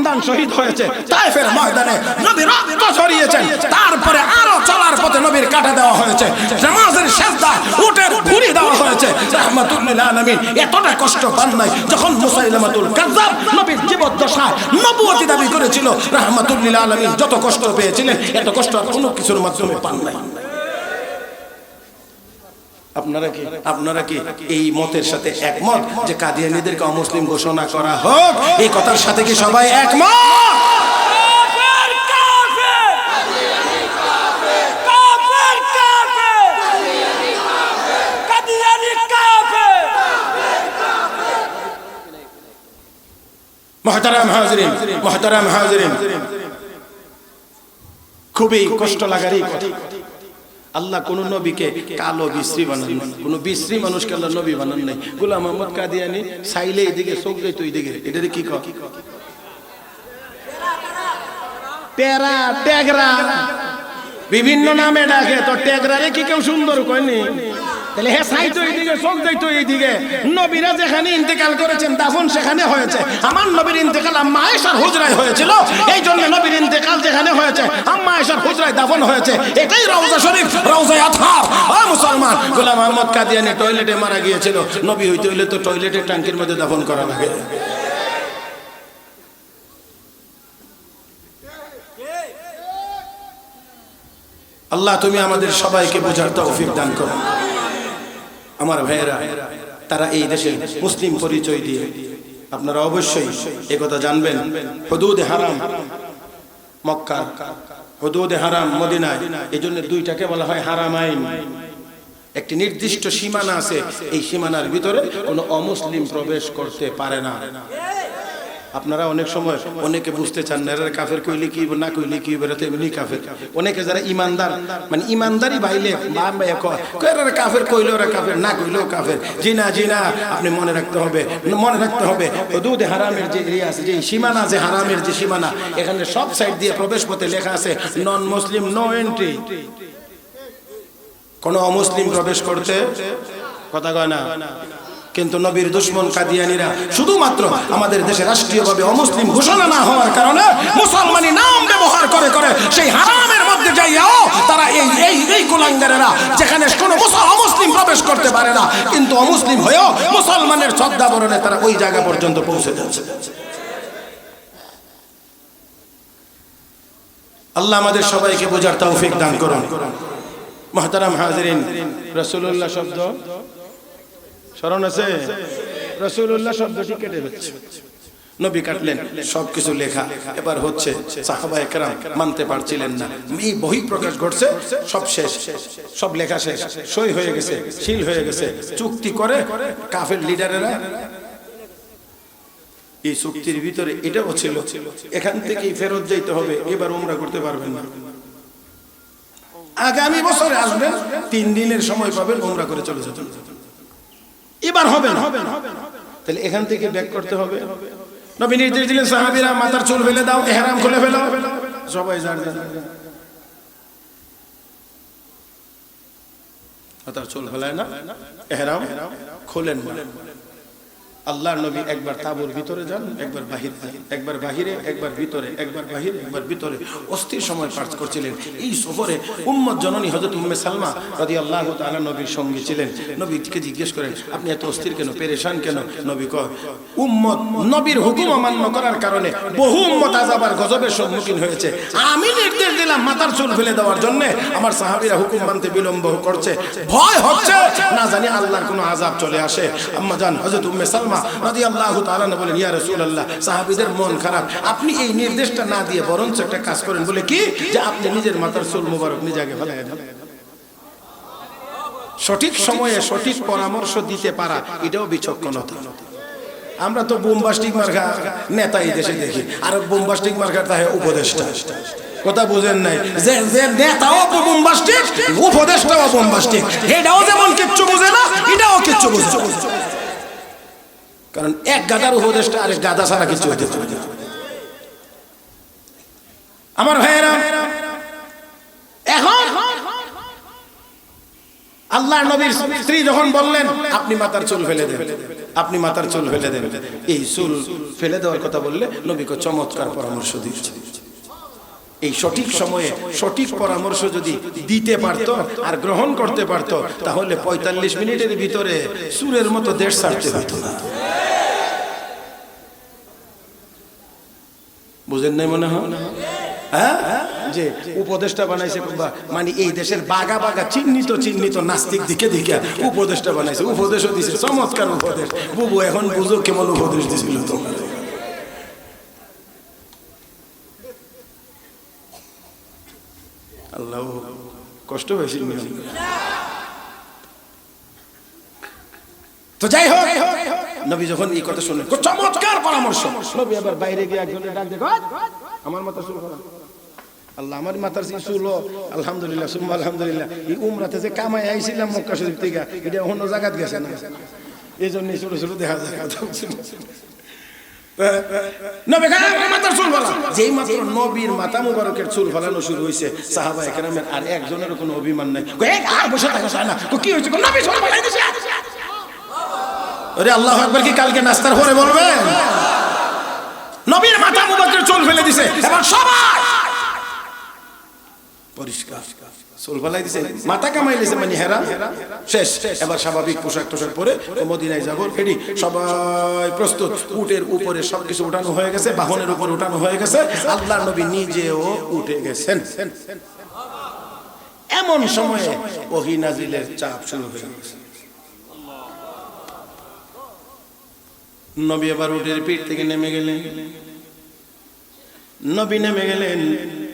দান শহীদ হয়েছে, তায়েফের ময়দানে নবী রক্ত ঝরিয়েছেন, তারপরে আরো চলার পথে নবীর কাটা দেওয়া হয়েছে, নামাজের সিজদা উটের ভুঁড়ি দেওয়া হয়েছে। রাহমাতুল লিল আলামিন এতটা কষ্ট পান নাই যখন মুসাইলামাতুল কাযযাব নবীর জীবদ্দশায় নবুয়তি দাবি করেছিল। রাহমাতুল লিল আলামিন যত কষ্ট পেয়েছিলেন এত কষ্ট আর কোনো কিছুর মাধ্যমে পান নাই। আপনারা কি এই মতের সাথে একমত যে কাদিয়ানীদেরকে অমুসলিম ঘোষণা করা হোক? এই কথার সাথে কি সবাই একমত? মুহতারাম হাজিরিন, খুবই কষ্ট লাগারই কথা। আল্লাহ কোন নবীকে কালো বিশ্রী বানান নাই, কোন বিশ্রী মানুষকে আল্লাহ নবী বানান নাই। গোলাম আহমদ কাদিয়ানী চাইলে এদিকে চোখ যাইতো এইদিকে, এটারে কি কয়? টেরা টেগরা বিভিন্ন নামে ডাকে, তো টেগরারে কি কেউ সুন্দর কয়নি? তাহলে হ্যাঁ সাইতো এইদিকে চোখ যাইতো এইদিকে। নবীরা যেখানে ইন্তেকাল করেছেন দাফন সেখানে হয়েছে। আমার নবীর ইন্তেকাল আম্মা আয়েশার হুজরায় হয়েছিল, এই জন্য নবীর ইন্তেকাল যেখানে হয়েছে আম্মা আয়েশার হুজরায় দাফন হয়েছে। এটাই রওজা শরীফ, রওজা আতহার। ও মুসলমান, গোলাম আহমদ কাদিয়ানি টয়লেটে মারা গিয়েছিল, নবী হইতে হইলে তো টয়লেটের ট্যাঙ্কির মধ্যে দাফন করা লাগে। আল্লাহ তুমি আমাদের সবাইকে বোঝার তৌফিক দান করো। আমার ভাইয়েরা, তারা এই দেশে মুসলিম পরিচয় দিয়ে, আপনারা অবশ্যই একথা জানবেন, হুদুদে হারাম মক্কা, হুদুদে হারাম মদিনায়, এই জন্য দুইটাকে বলা হয় হারামাইন। একটি নির্দিষ্ট সীমানা আছে, এই সীমানার ভিতরে কোনো অমুসলিম প্রবেশ করতে পারে না। আপনারা অনেক সময় অনেকে বুঝতে চান না, এরা কাফের কইলে কি না কইলে কি, বেরোতে এমনি কাফের। অনেকে যারা ইমানদার, মানে ইমানদারি বাইলে এরা কাফের কইলে ওরা কাফের, না কইলেও কাফের। জি না, জি না, আপনি মনে রাখতে হবে, মনে রাখতে হবে হুদুদে হারামের যে এরিয়া আছে, যে সীমানা, যে হারামের যে সীমানা, এখানে সব সাইড দিয়ে প্রবেশ পথে লেখা আছে নন মুসলিম নো এন্ট্রি। কোন অমুসলিম প্রবেশ করতে কথা কয় না। কিন্তু নবীর দুশমন কাদিয়ানীরা শুধুমাত্র আমাদের দেশে রাষ্ট্রীয়ভাবে অমুসলিম ঘোষণা না হওয়ার কারণে মুসলমানি নাম ব্যবহার করে করে সেই হারামের মধ্যে যাইয়াও তারা এই কুলাঙ্গারেরা, যেখানে কোনো অমুসলিম প্রবেশ করতে পারে না, কিন্তু অমুসলিম হয়েও মুসলমানের শ্রদ্ধাবরণে তারা ওই জায়গা পর্যন্ত পৌঁছে যাচ্ছে। আল্লাহ আমাদের সবাইকে বোঝার তৌফিক দান করুন। মুহতারাম হাজিরিন, রাসূলুল্লাহ শব্দ স্মরণ আছে? রাসূলুল্লাহ শব্দটি কেটে হচ্ছে, নবী কাটলেন, সবকিছু লেখা এবার হচ্ছে। সাহাবায়ে কেরাম মানতে পারছিলেন না, এই বহি প্রকাশ ঘটছে, সব শেষ, সব লেখা শেষ, সই হয়ে গেছে, সিল হয়ে গেছে, চুক্তি করে কাফের লিডারেরা। এই চুক্তির ভিতরে এটাও ছিল, এখান থেকেই ফেরত যাইতে হবে, এবার উমরা করতে পারবেন না, আগামী বছরে আসবেন, 3 দিনের সময় পাবেন, উমরা করে চলে যেতেন, এবার হবে না। তাহলে এখান থেকে ব্যাক করতে হবে। নবী নির্দেশ দিলেন, সাহাবীরা মাথার চুল ফেলে দাও, ইহরাম খুলে ফেলো। সবাই জানেন মাথার চুল ফেলায় না, ইহরাম খোলেন না। আল্লাহর নবী একবার তাঁবুর ভিতরে যান, একবার বাহিরে যান, একবার বাহিরে, একবার ভিতরে, একবার বাহিরে, একবার ভিতরে, অস্থির সময় পার করছিলেন। এই সফরে উম্মত জননী হযরত উম্মে সালমা রাদিয়াল্লাহু তাআলা নবীর সঙ্গে ছিলেন। নবীকে জিজ্ঞেস করেন, আপনি এত অস্থির কেন, পেরেশান কেন? নবী কয়, উম্মত নবীর হুকুম অমান্য করার কারণে বহু উম্মত আযাব আর গজবের সম্মুখীন হয়েছে। আমি নির্দেশ দিলাম মাথার চুল ফেলে দেওয়ার জন্য, আমার সাহাবীরা হুকুম মানতে বিলম্ব করছে, ভয় হচ্ছে না জানি আল্লাহর কোনো আযাব চলে আসে। আম্মা জান হযরত উম্মে সালমা রাদিয়াল্লাহু তাআলা বলেন, ইয়া রাসূলুল্লাহ, সাহাবীদের মন খারাপ, আপনি এই নির্দেশটা না দিয়ে বরঞ্চ একটা কাজ করেন। বলে কি? যে আপনি নিজের মাথার চুল মোবারক নিজে আগে ফেলায় দেন। সঠিক সময়ে সঠিক পরামর্শ দিতে পারা, এটাও বিচক্ষণতা। আমরা তো বোমবাস্টিক মার্কা নেতা এই দেশে দেখি, আর বোমবাস্টিক মার্কার তাহে উপদেষ্টা। কথা বুঝেন নাই? যে নেতাও বোমবাস্টিক, উপদেষ্টাও বোমবাস্টিক। এটাও যেমন কিচ্ছু বুঝে না, এটাও কিচ্ছু বুঝে না। কারণ এক গাদার উপদেশটা আরেক গাদা ছাড়া কিছু হইতে পারে না। আমার ভাইয়েরা, এখন আল্লাহ নবীর স্ত্রী যখন বললেন, আপনি মাথার চুল ফেলে দেন, আপনি মাথার চুল ফেলে দেন, এই চুল ফেলে দেওয়ার কথা বললে নবীকে চমৎকার পরামর্শ দিয়েছে। এই সঠিক সময়ে সঠিক পরামর্শ যদি দিতে পারত আর গ্রহণ করতে পারত, তাহলে 45 মিনিটের ভিতরে সুরের মতো দেশ ছাড়তে হতো না। বুঝেন নাই মনে হয়? হ্যাঁ, যে উপদেষ্টা বানাইছে, মানে এই দেশের বাগা বাগা চিহ্নিত চিহ্নিত নাস্তিক দিকে দিকে উপদেষ্টা বানাইছে, উপদেশও দিছে, চমৎকার উপদেশ। বুবু এখন বুঝো কেমন উপদেশ দিছিল তোমার। আল্লাহ কষ্ট হয়েছিল। তো যাই হোক, নবী যখন এই কথা শুনলেন, চমৎকার পরামর্শ। নবী আবার বাইরে গিয়ে একজনের ডাক দেখো, আমার মাথা চুল করা। আল্লাহ, আমার মাথার চুল, আলহামদুলিল্লাহ সুম্মা আলহামদুলিল্লাহ, এই উমরাতে যে কামাই আইছিলাম মক্কা শরীফ থেকে, এটা অন্য জায়গায় গেছে না, এই জন্যই ছোট ছোট দেখা যায়। নবী আমার মাথার চুল ফেলা, যেই মাত্র নবীর মাথা মুবারকের চুল ফেলানো শুরু হয়েছে, সাহাবায়ে কেরামের আর একজনের কোনো অভিমান নাই। আর বসে থাকা যায় না, কি হয়েছে? নবী চুল ফেলাই দিয়েছে। আরে আল্লাহু আকবার কি কালকে নাস্তার পরে বলবেন? নবীর মাথা মুবারকের চুল ফেলে দিয়েছে, এবার সবাই পরিষ্কার চুল ফেলাই দিয়েছে, মাথা কামাই দিয়েছে, মানে হেরা শেষ। এবার স্বাভাবিক পোশাক টোশাক পরে মদিনায় যাব, রেডি, সবাই প্রস্তুত। উটের উপরে সবকিছু উঠানো হয়ে গেছে, বাহনের উপর উঠানো হয়ে গেছে, আল্লাহর নবী নিজেও উঠে গেছেন। এমন সময়ে ওহী নাজিলের চাপ শুরু হয়ে গেছে। নবী এবার উটের পিঠ থেকে নেমে গেলেন। নবী নেমে গেলেন,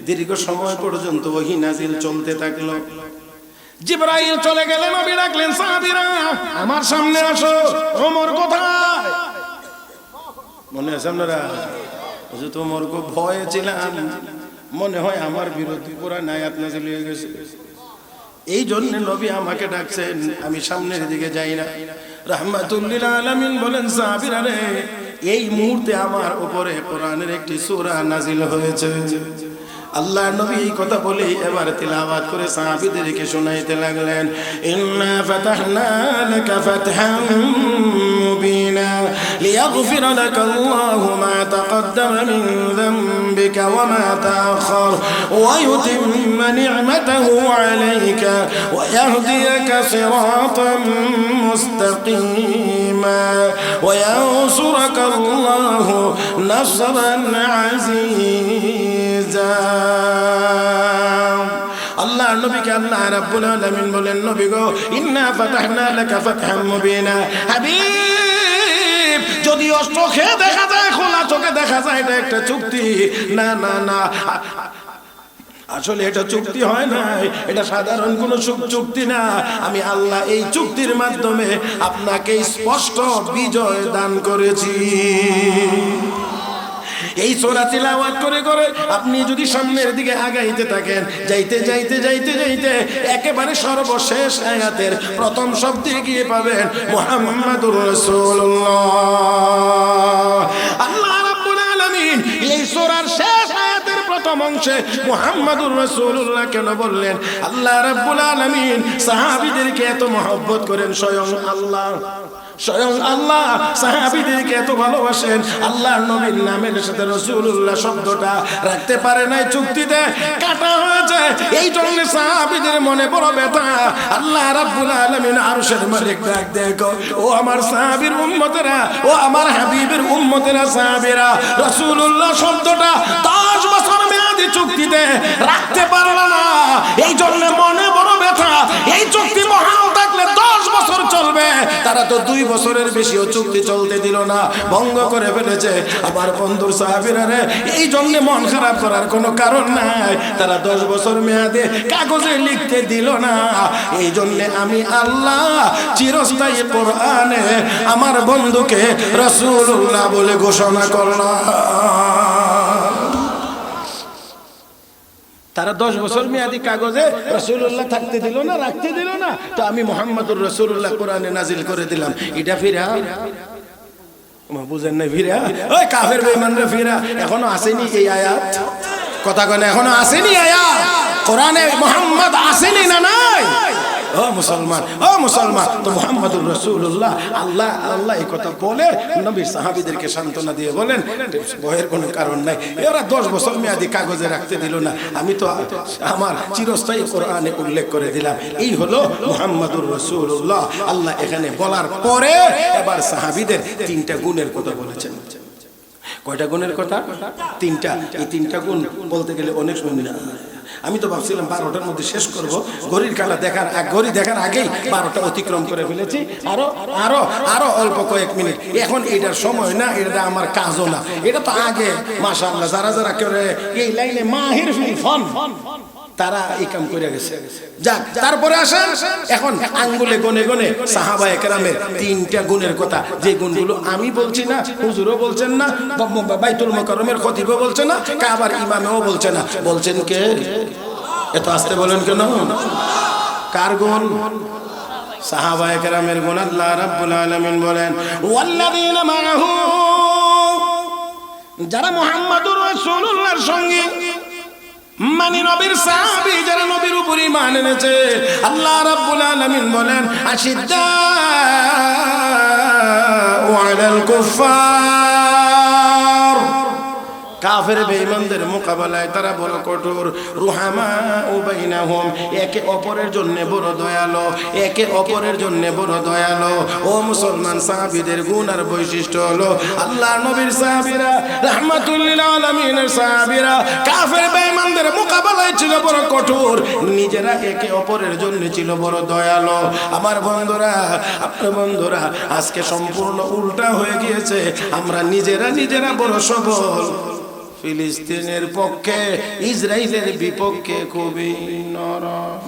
দীর্ঘ সময় পর্যন্ত ওহী নাজিল চলতে থাকলো। জিবরাইল চলে গেলেন, নবী ডাকলেন, সাহাবীরা আমার সামনে আসো। ওমর কোথায়? মনে আছে আপনারা? হুজুর ওমর খুব ভয়ে ছিলাম, মনে হয় আমার বিরুদ্ধে কোরআন আয়াত নাযিল হয়ে গেছে, এই জন্য নবী আমাকে ডাকছেন, আমি সামনের দিকে যাই না। রাহমাতুল লিল আলামিন বলেন, সাহাবীরা রে, এই মুহূর্তে আমার উপরে কোরআনের একটি সূরা নাযিল হয়েছে। আল্লাহ নবী এই কথা বলে এবার তিলাওয়াত করে সাহাবীদেরকে শোনাইতে লাগলেন, ইন্না ফাতাহনা লাকা ফাতহাম মুবিনা লিয়াগফির লাকা আল্লাহু মা তাকদ্দামা মিন যামবিকা ওয়া মা তাআখার ওয়া ইউতিম্মা নি'মাতাহু আলাইকা ওয়া ইয়াহদিয়াকা সিরাতাম মুস্তাকিমা ওয়া ইয়ানসুরাকা আল্লাহু নাসরান আজিজা। আল্লাহ নবীকে আল্লাহ রাব্বুল আলামিন বলেন, নবী গো, ইন্না ফাতাহনা লাকা ফাতহাম মুবিনা। হাবিব, যদি চোখে দেখা যায়, খোলা চোখে দেখা যায় এটা একটা চুক্তি, না না না, আসলে এটা চুক্তি হয় না, এটা সাধারণ কোনো চুক্তি না। আমি আল্লাহ এই চুক্তির মাধ্যমে আপনাকে স্পষ্ট বিজয় দান করেছি। এই সূরা তিলাওয়াত করে করে আপনি যদি সামনের দিকে আগাইতে থাকেন, যাইতে যাইতে যাইতে যাইতে একেবারে সর্বশেষ আয়াতের প্রথম শব্দে গিয়ে পাবেন মুহাম্মাদুর রাসূলুল্লাহ। আল্লাহ রাব্বুল আলামিন এই সূরার শেষ আয়াতের প্রথম অংশে মুহাম্মাদুর রাসূলুল্লাহ কেন বললেন? আল্লাহ রাব্বুল আলামিন সাহাবীদেরকে এত মহব্বত করেন, স্বয়ং আল্লাহ সাহাবীদেরকে এত ভালোবাসেন, আল্লাহর নবীর নামের সাথে রাসূলুল্লাহ শব্দটা রাখতে পারে নাই, চুক্তিতে কাটা হয়েছে। এই জন্য সাহাবীদের মনে বড় ব্যথা। আল্লাহ রাব্বুল আলামিন আরশের মালিক ডাক দেখো, ও আমার সাহাবীর উম্মতেরা, ও আমার হাবিবের উম্মতেরা, সাহাবীরা, রাসূলুল্লাহ শব্দটা 10 বছর মেয়াদি চুক্তিতে রাখতে পারল না, এই জন্য মনে বড় ব্যথা। এই চুক্তি মহান থাকলে 10 বছর চলবে, তারা তো 2 বছরের বেশিও চুক্তি চলতে দিল না, ভঙ্গ করে ফেলেছে। আমার বন্ধুর সাহাবীরা রে, এই জন্য মন খারাপ করার কোনো কারণ নাই, তারা 10 বছর মেয়াদে কাগজে লিখতে দিল না। এই জন্য আমি আল্লাহ চিরস্থায়ী কোরআনে আমার বন্ধুকে রাসূলুল্লাহ বলে ঘোষণা করলাম। তারা 10 বছর মেয়াদি কাগজে রাসূলুল্লাহ থাকতে দিল না, রাখতে দিল না, তো আমি মুহাম্মাদুর রাসূলুল্লাহ কোরআনে নাজিল করে দিলাম। এটা ফিরা বুঝেন না? ফিরা ওই কাফের বেঈমানরা ফিরা এখনো আসেনি এই আয়াত, কথা কয় না, এখনো আসেনি আয়াত কোরআনে মুহাম্মদ আসেনি না নাই? ও মুসলমান, ও মুসলমান, তো মুহাম্মাদুর রাসূলুল্লাহ আল্লাহ এই কথা বলে নবীর সাহাবীদেরকে সান্ত্বনা দিয়ে বলেন, ভয়ের কোনো কারণ নাই, এরা 10 বছর মেয়াদি কাগজে রাখতে দিল না, আমি তো আমার চিরস্থায়ী কোরআনে উল্লেখ করে দিলাম। এই হলো মুহাম্মাদুর রাসূলুল্লাহ। আল্লাহ এখানে বলার পরে এবার সাহাবীদের 3টা গুণের কথা বলেছেন। কয়টা গুণের কথা? 3টা। এই 3টা গুণ বলতে গেলে অনেক সময় না, আমি তো ভাবছিলাম 12টার মধ্যে শেষ করব, ঘড়ি দেখার আগেই 12টা অতিক্রম করে ফেলেছি। আরো অল্প কয়েক মিনিট, এখন এটার সময় না, এটা আমার কাজও না, এটা তো আগে মাশাআল্লাহ যারা যারা করে এই লাইনে মাহির ফিল ফন, তারা এই কাম করে গেছে। যাক, তারপরে আসেন এখন আঙ্গুলে গনে গনে সাহাবায়ে কেরামের 3টা গুণের কথা, যে গুণগুলো আমি বলছি না, হুজুরও বলছেন না, বাইতুল মুকাররমের খতিবও বলছেন না, কাবার ইমামও বলছেন না, বলছেন কে? এত আস্তে বলেন কেন? কার গুণ? সাহাবায়ে কেরামের গুণ। আল্লাহ রাব্বুল আলামিন বলেন, ওয়াল্লাযীনা মাআহু যারা মুহাম্মাদুর রাসূলুল্লাহর সঙ্গে মানে নবীর সাহাবী যারা নবীর উপর ঈমান এনেছে, আল্লাহ রাব্বুল আলামিন বলেন আশিদ্দাউ আলাল কুফফার, কাফের বেঈমানদের মোকাবেলায় তারা বড় কঠোর, রুহামাউ বাইনাহুম, একে অপরের জন্য বড় দয়ালু, একে অপরের জন্য বড় দয়ালু। ও মুসলমান, সাহাবীদের গুণ আর বৈশিষ্ট্য হলো আল্লাহ নবীর সাহাবীরা, রাহমাতুল লিল আলামিনের সাহাবীরা কাফের বেঈমানদের মোকাবেলায় ছিল বড় কঠোর, নিজেরা একে অপরের জন্য ছিল বড় দয়ালু। আমার বন্ধুরা, আপনার বন্ধুরা, আজকে সম্পূর্ণ উল্টা হয়ে গিয়েছে। আমরা নিজেরা বড় সবল, ফিলিস্তিনের পক্ষে ইসরায়েলের বিপক্ষে খুবই নরম।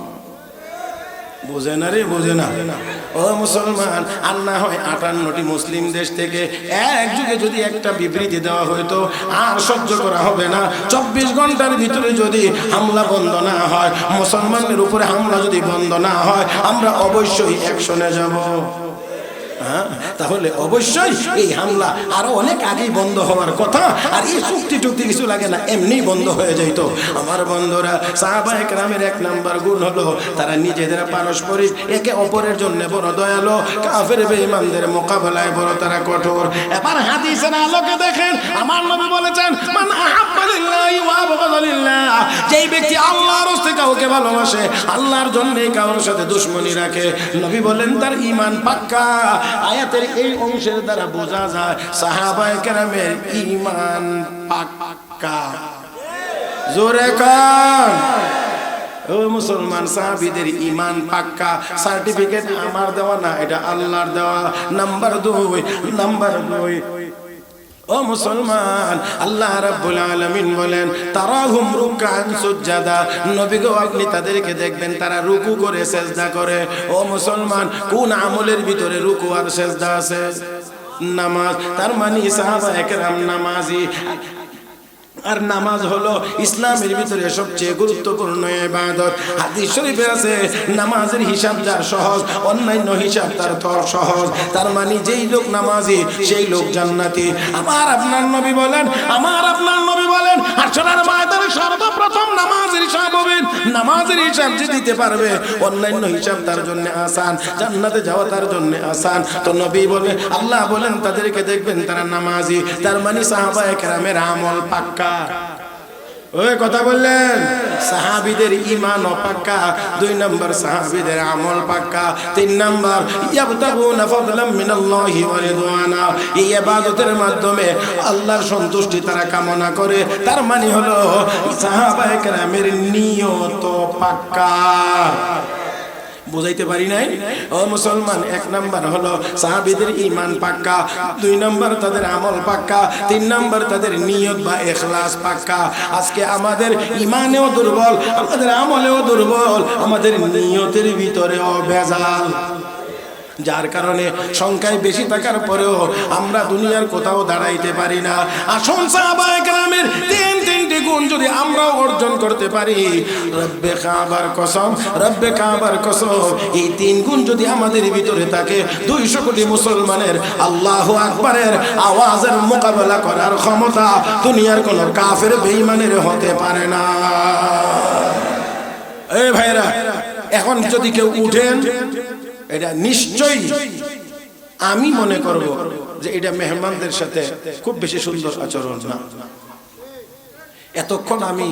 বোঝে না রে, বোঝে না। ও মুসলমান, আর না হয় 58টি মুসলিম দেশ থেকে এক যুগে যদি একটা বিবৃতি দেওয়া হইতো আর সহ্য করা হবে না। 24 ঘন্টার ভিতরে যদি হামলা বন্ধ না হয়, মুসলমানদের উপরে হামলা যদি বন্ধ না হয়, আমরা অবশ্যই অ্যাকশনে যাব। তাহলে অবশ্যই এই হামলা আরো অনেক আগেই বন্ধ হওয়ার কথা, আর এই চুক্তি কিছু লাগে না, এমনি বন্ধ হয়ে যাইত। আমার বন্ধুরা, সাহাবায়ে কেরামের এক নাম্বার গুণ হলো তারা নিজেদের পারস্পরিক একে অপরের জন্য বড় দয়ালু, কাফের বেঈমানদের মোকাবেলায় বড় তারা কঠোর। এবার হাদিসের আলোকে দেখেন, আমার নবী বলেছেন মান আহাব্বা লিল্লাহি ওয়া আবগাদা লিল্লাহ, যেই ব্যক্তি আল্লাহর রাস্তায় কাউকে ভালোবাসে, আল্লাহর জন্য কারোর সাথে দুশমনি রাখে, নবী বলেন তার ঈমান পাক্কা। আয়াতের এই অংশের দ্বারা বোঝা যায় সাহাবায়ে কেরামের ঈমান পাক্কা। জোরে কান। ও মুসলমান, সাহাবীদের ঈমান পাক্কা। সার্টিফিকেট আমার দেওয়া না, এটা আল্লাহর দেওয়া। নাম্বার 2, ও মুসলমান, আল্লাহ রাব্বুল আলামিন বলেন তারাহুম রুকআন সুজদা, নবী গো আপনি তাদেরকে দেখবেন তারা রুকু করে সিজদা করে। ও মুসলমান, কোন আমলের ভিতরে রুকু আর সিজদা আছে? নামাজ। তার মানে সাহাবায়ে কেরাম নামাজি, আর নামাজ হলো ইসলামের ভিতরে সবচেয়ে গুরুত্বপূর্ণ ইবাদত। হাদিস শরীফে আছে নামাজের হিসাব যার সহজ, অন্যান্য হিসাব তার তর সহজ। তার মানে যেই লোক নামাজি সেই লোক জান্নাতি। আমার আপনার নবী বলেন হাশরের ময়দানে সর্বপ্রথম নামাজের হিসাব হবে। নামাজের হিসাব যে দিতে পারবে, অন্যান্য হিসাব তার জন্য আসান, জান্নাতে যাওয়া তার জন্য আসান। তো নবী বলেন, আল্লাহ বলেন তাদেরকে দেখবেন তারা নামাজি। তার মানে সাহাবায়ে কেরামের আমল পাক্কা। ওই কথা বললেন, সাহাবীদের ঈমান পাক্কা। 2 নাম্বার, সাহাবীদের আমল পাক্কা। 3 নাম্বার, ইয়াবতাগুনা ফাদলাম মিনাল্লাহি ওয়া রিদওয়ানা, এই ইবাদতের মাধ্যমে আল্লাহর সন্তুষ্টি তারা কামনা করে। তার মানে হলো সাহাবায়ে কেরামের নিয়ত পাক্কা। বুঝাইতে পারি নাই? ও মুসলমান, 1 নাম্বার হলো সাহাবীদের ঈমান পাক্কা, 2 নাম্বার তাদের আমল পাক্কা, 3 নাম্বার তাদের নিয়ত বা ইখলাস পাক্কা। আজকে আমাদের ঈমানেও দুর্বল, আমাদের আমলেও দুর্বল, আমাদের নিয়তের ভিতরেও ভেজাল, যার কারণে সংখ্যায় বেশি থাকার পরেও আমরা দুনিয়ার কোথাও দাঁড়াইতে পারি না। আসুন সাহাবায়ে কেরামের তিনটি গুণ যদি আমরা অর্জন করতে পারি, রব্বে কাবার কসম, এই 3 গুণ যদি আমাদের ভিতরে থাকে, 200 কোটি মুসলমানের আল্লাহু আকবারের আওয়াজের মোকাবেলা করার ক্ষমতা দুনিয়ার কোন কাফের বেঈমানের হতে পারে না। এই ভাইরা, এখন যদি কেউ উঠেন, এটা নিশ্চয়ই আমি মনে করব যে এটা মেহমানদের সাথে খুব বেশি সুন্দর আচরণ না। এতক্ষণ আমি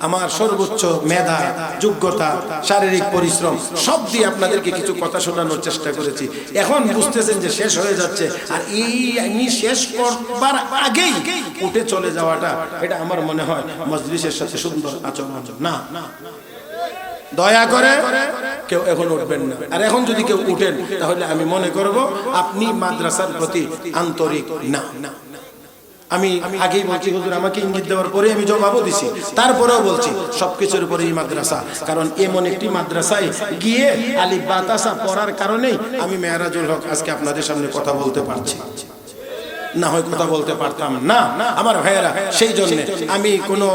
আমার সর্বোচ্চ মেধা, যোগ্যতা, শারীরিক পরিশ্রম সব দিয়ে আপনাদেরকে কিছু কথা শোনানোর চেষ্টা করেছি। এখন বুঝতেছেন যে শেষ হয়ে যাচ্ছে, আর এই আমি শেষ করবার আগেই উঠে চলে যাওয়াটা, এটা আমার মনে হয় মজলিসের সাথে সুন্দর আচরণ না। দয়া করে কেউ এখন উঠবেন না। আর এখন যদি কেউ উঠেন, তাহলে আমি মনে করব আপনি মাদ্রাসার প্রতি আন্তরিক না। আমি আগেই বলছি, হুজুর আমাকে ইঙ্গিত দেওয়ার পরে আমি জবাবও দিছি, তারপরেও বলছি সবকিছুর উপরেই মাদ্রাসা। কারণ এমন একটি মাদ্রাসায় গিয়ে আলিফ বা তাসা পড়ার কারণেই আমি মেহরাজুল হক আজকে আপনাদের সামনে কথা বলতে পারছি। না হয় কথা বলতে পারতাম না আমার ভাইয়েরা। সেই জন্য আমি কোনো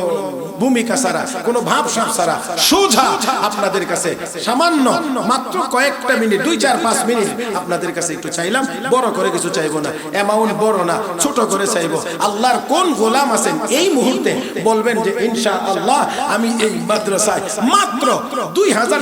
ভূমিকা ছাড়া, কোনো ভাবসাব ছাড়া সোজা আপনাদের কাছে সামান্য মাত্র কয়েকটা মিনিট, 2-4-5 মিনিট আপনাদের কাছে একটু চাইলাম। বড় করে কিছু চাইবো না, অ্যামাউন্ট বড় না, ছোট করে চাইবো। আল্লাহর কোন গোলাম আছেন এই মুহূর্তে বলবেন যে ইনশাআল্লাহ আমি এই মাদ্রাসায় মাত্র 2000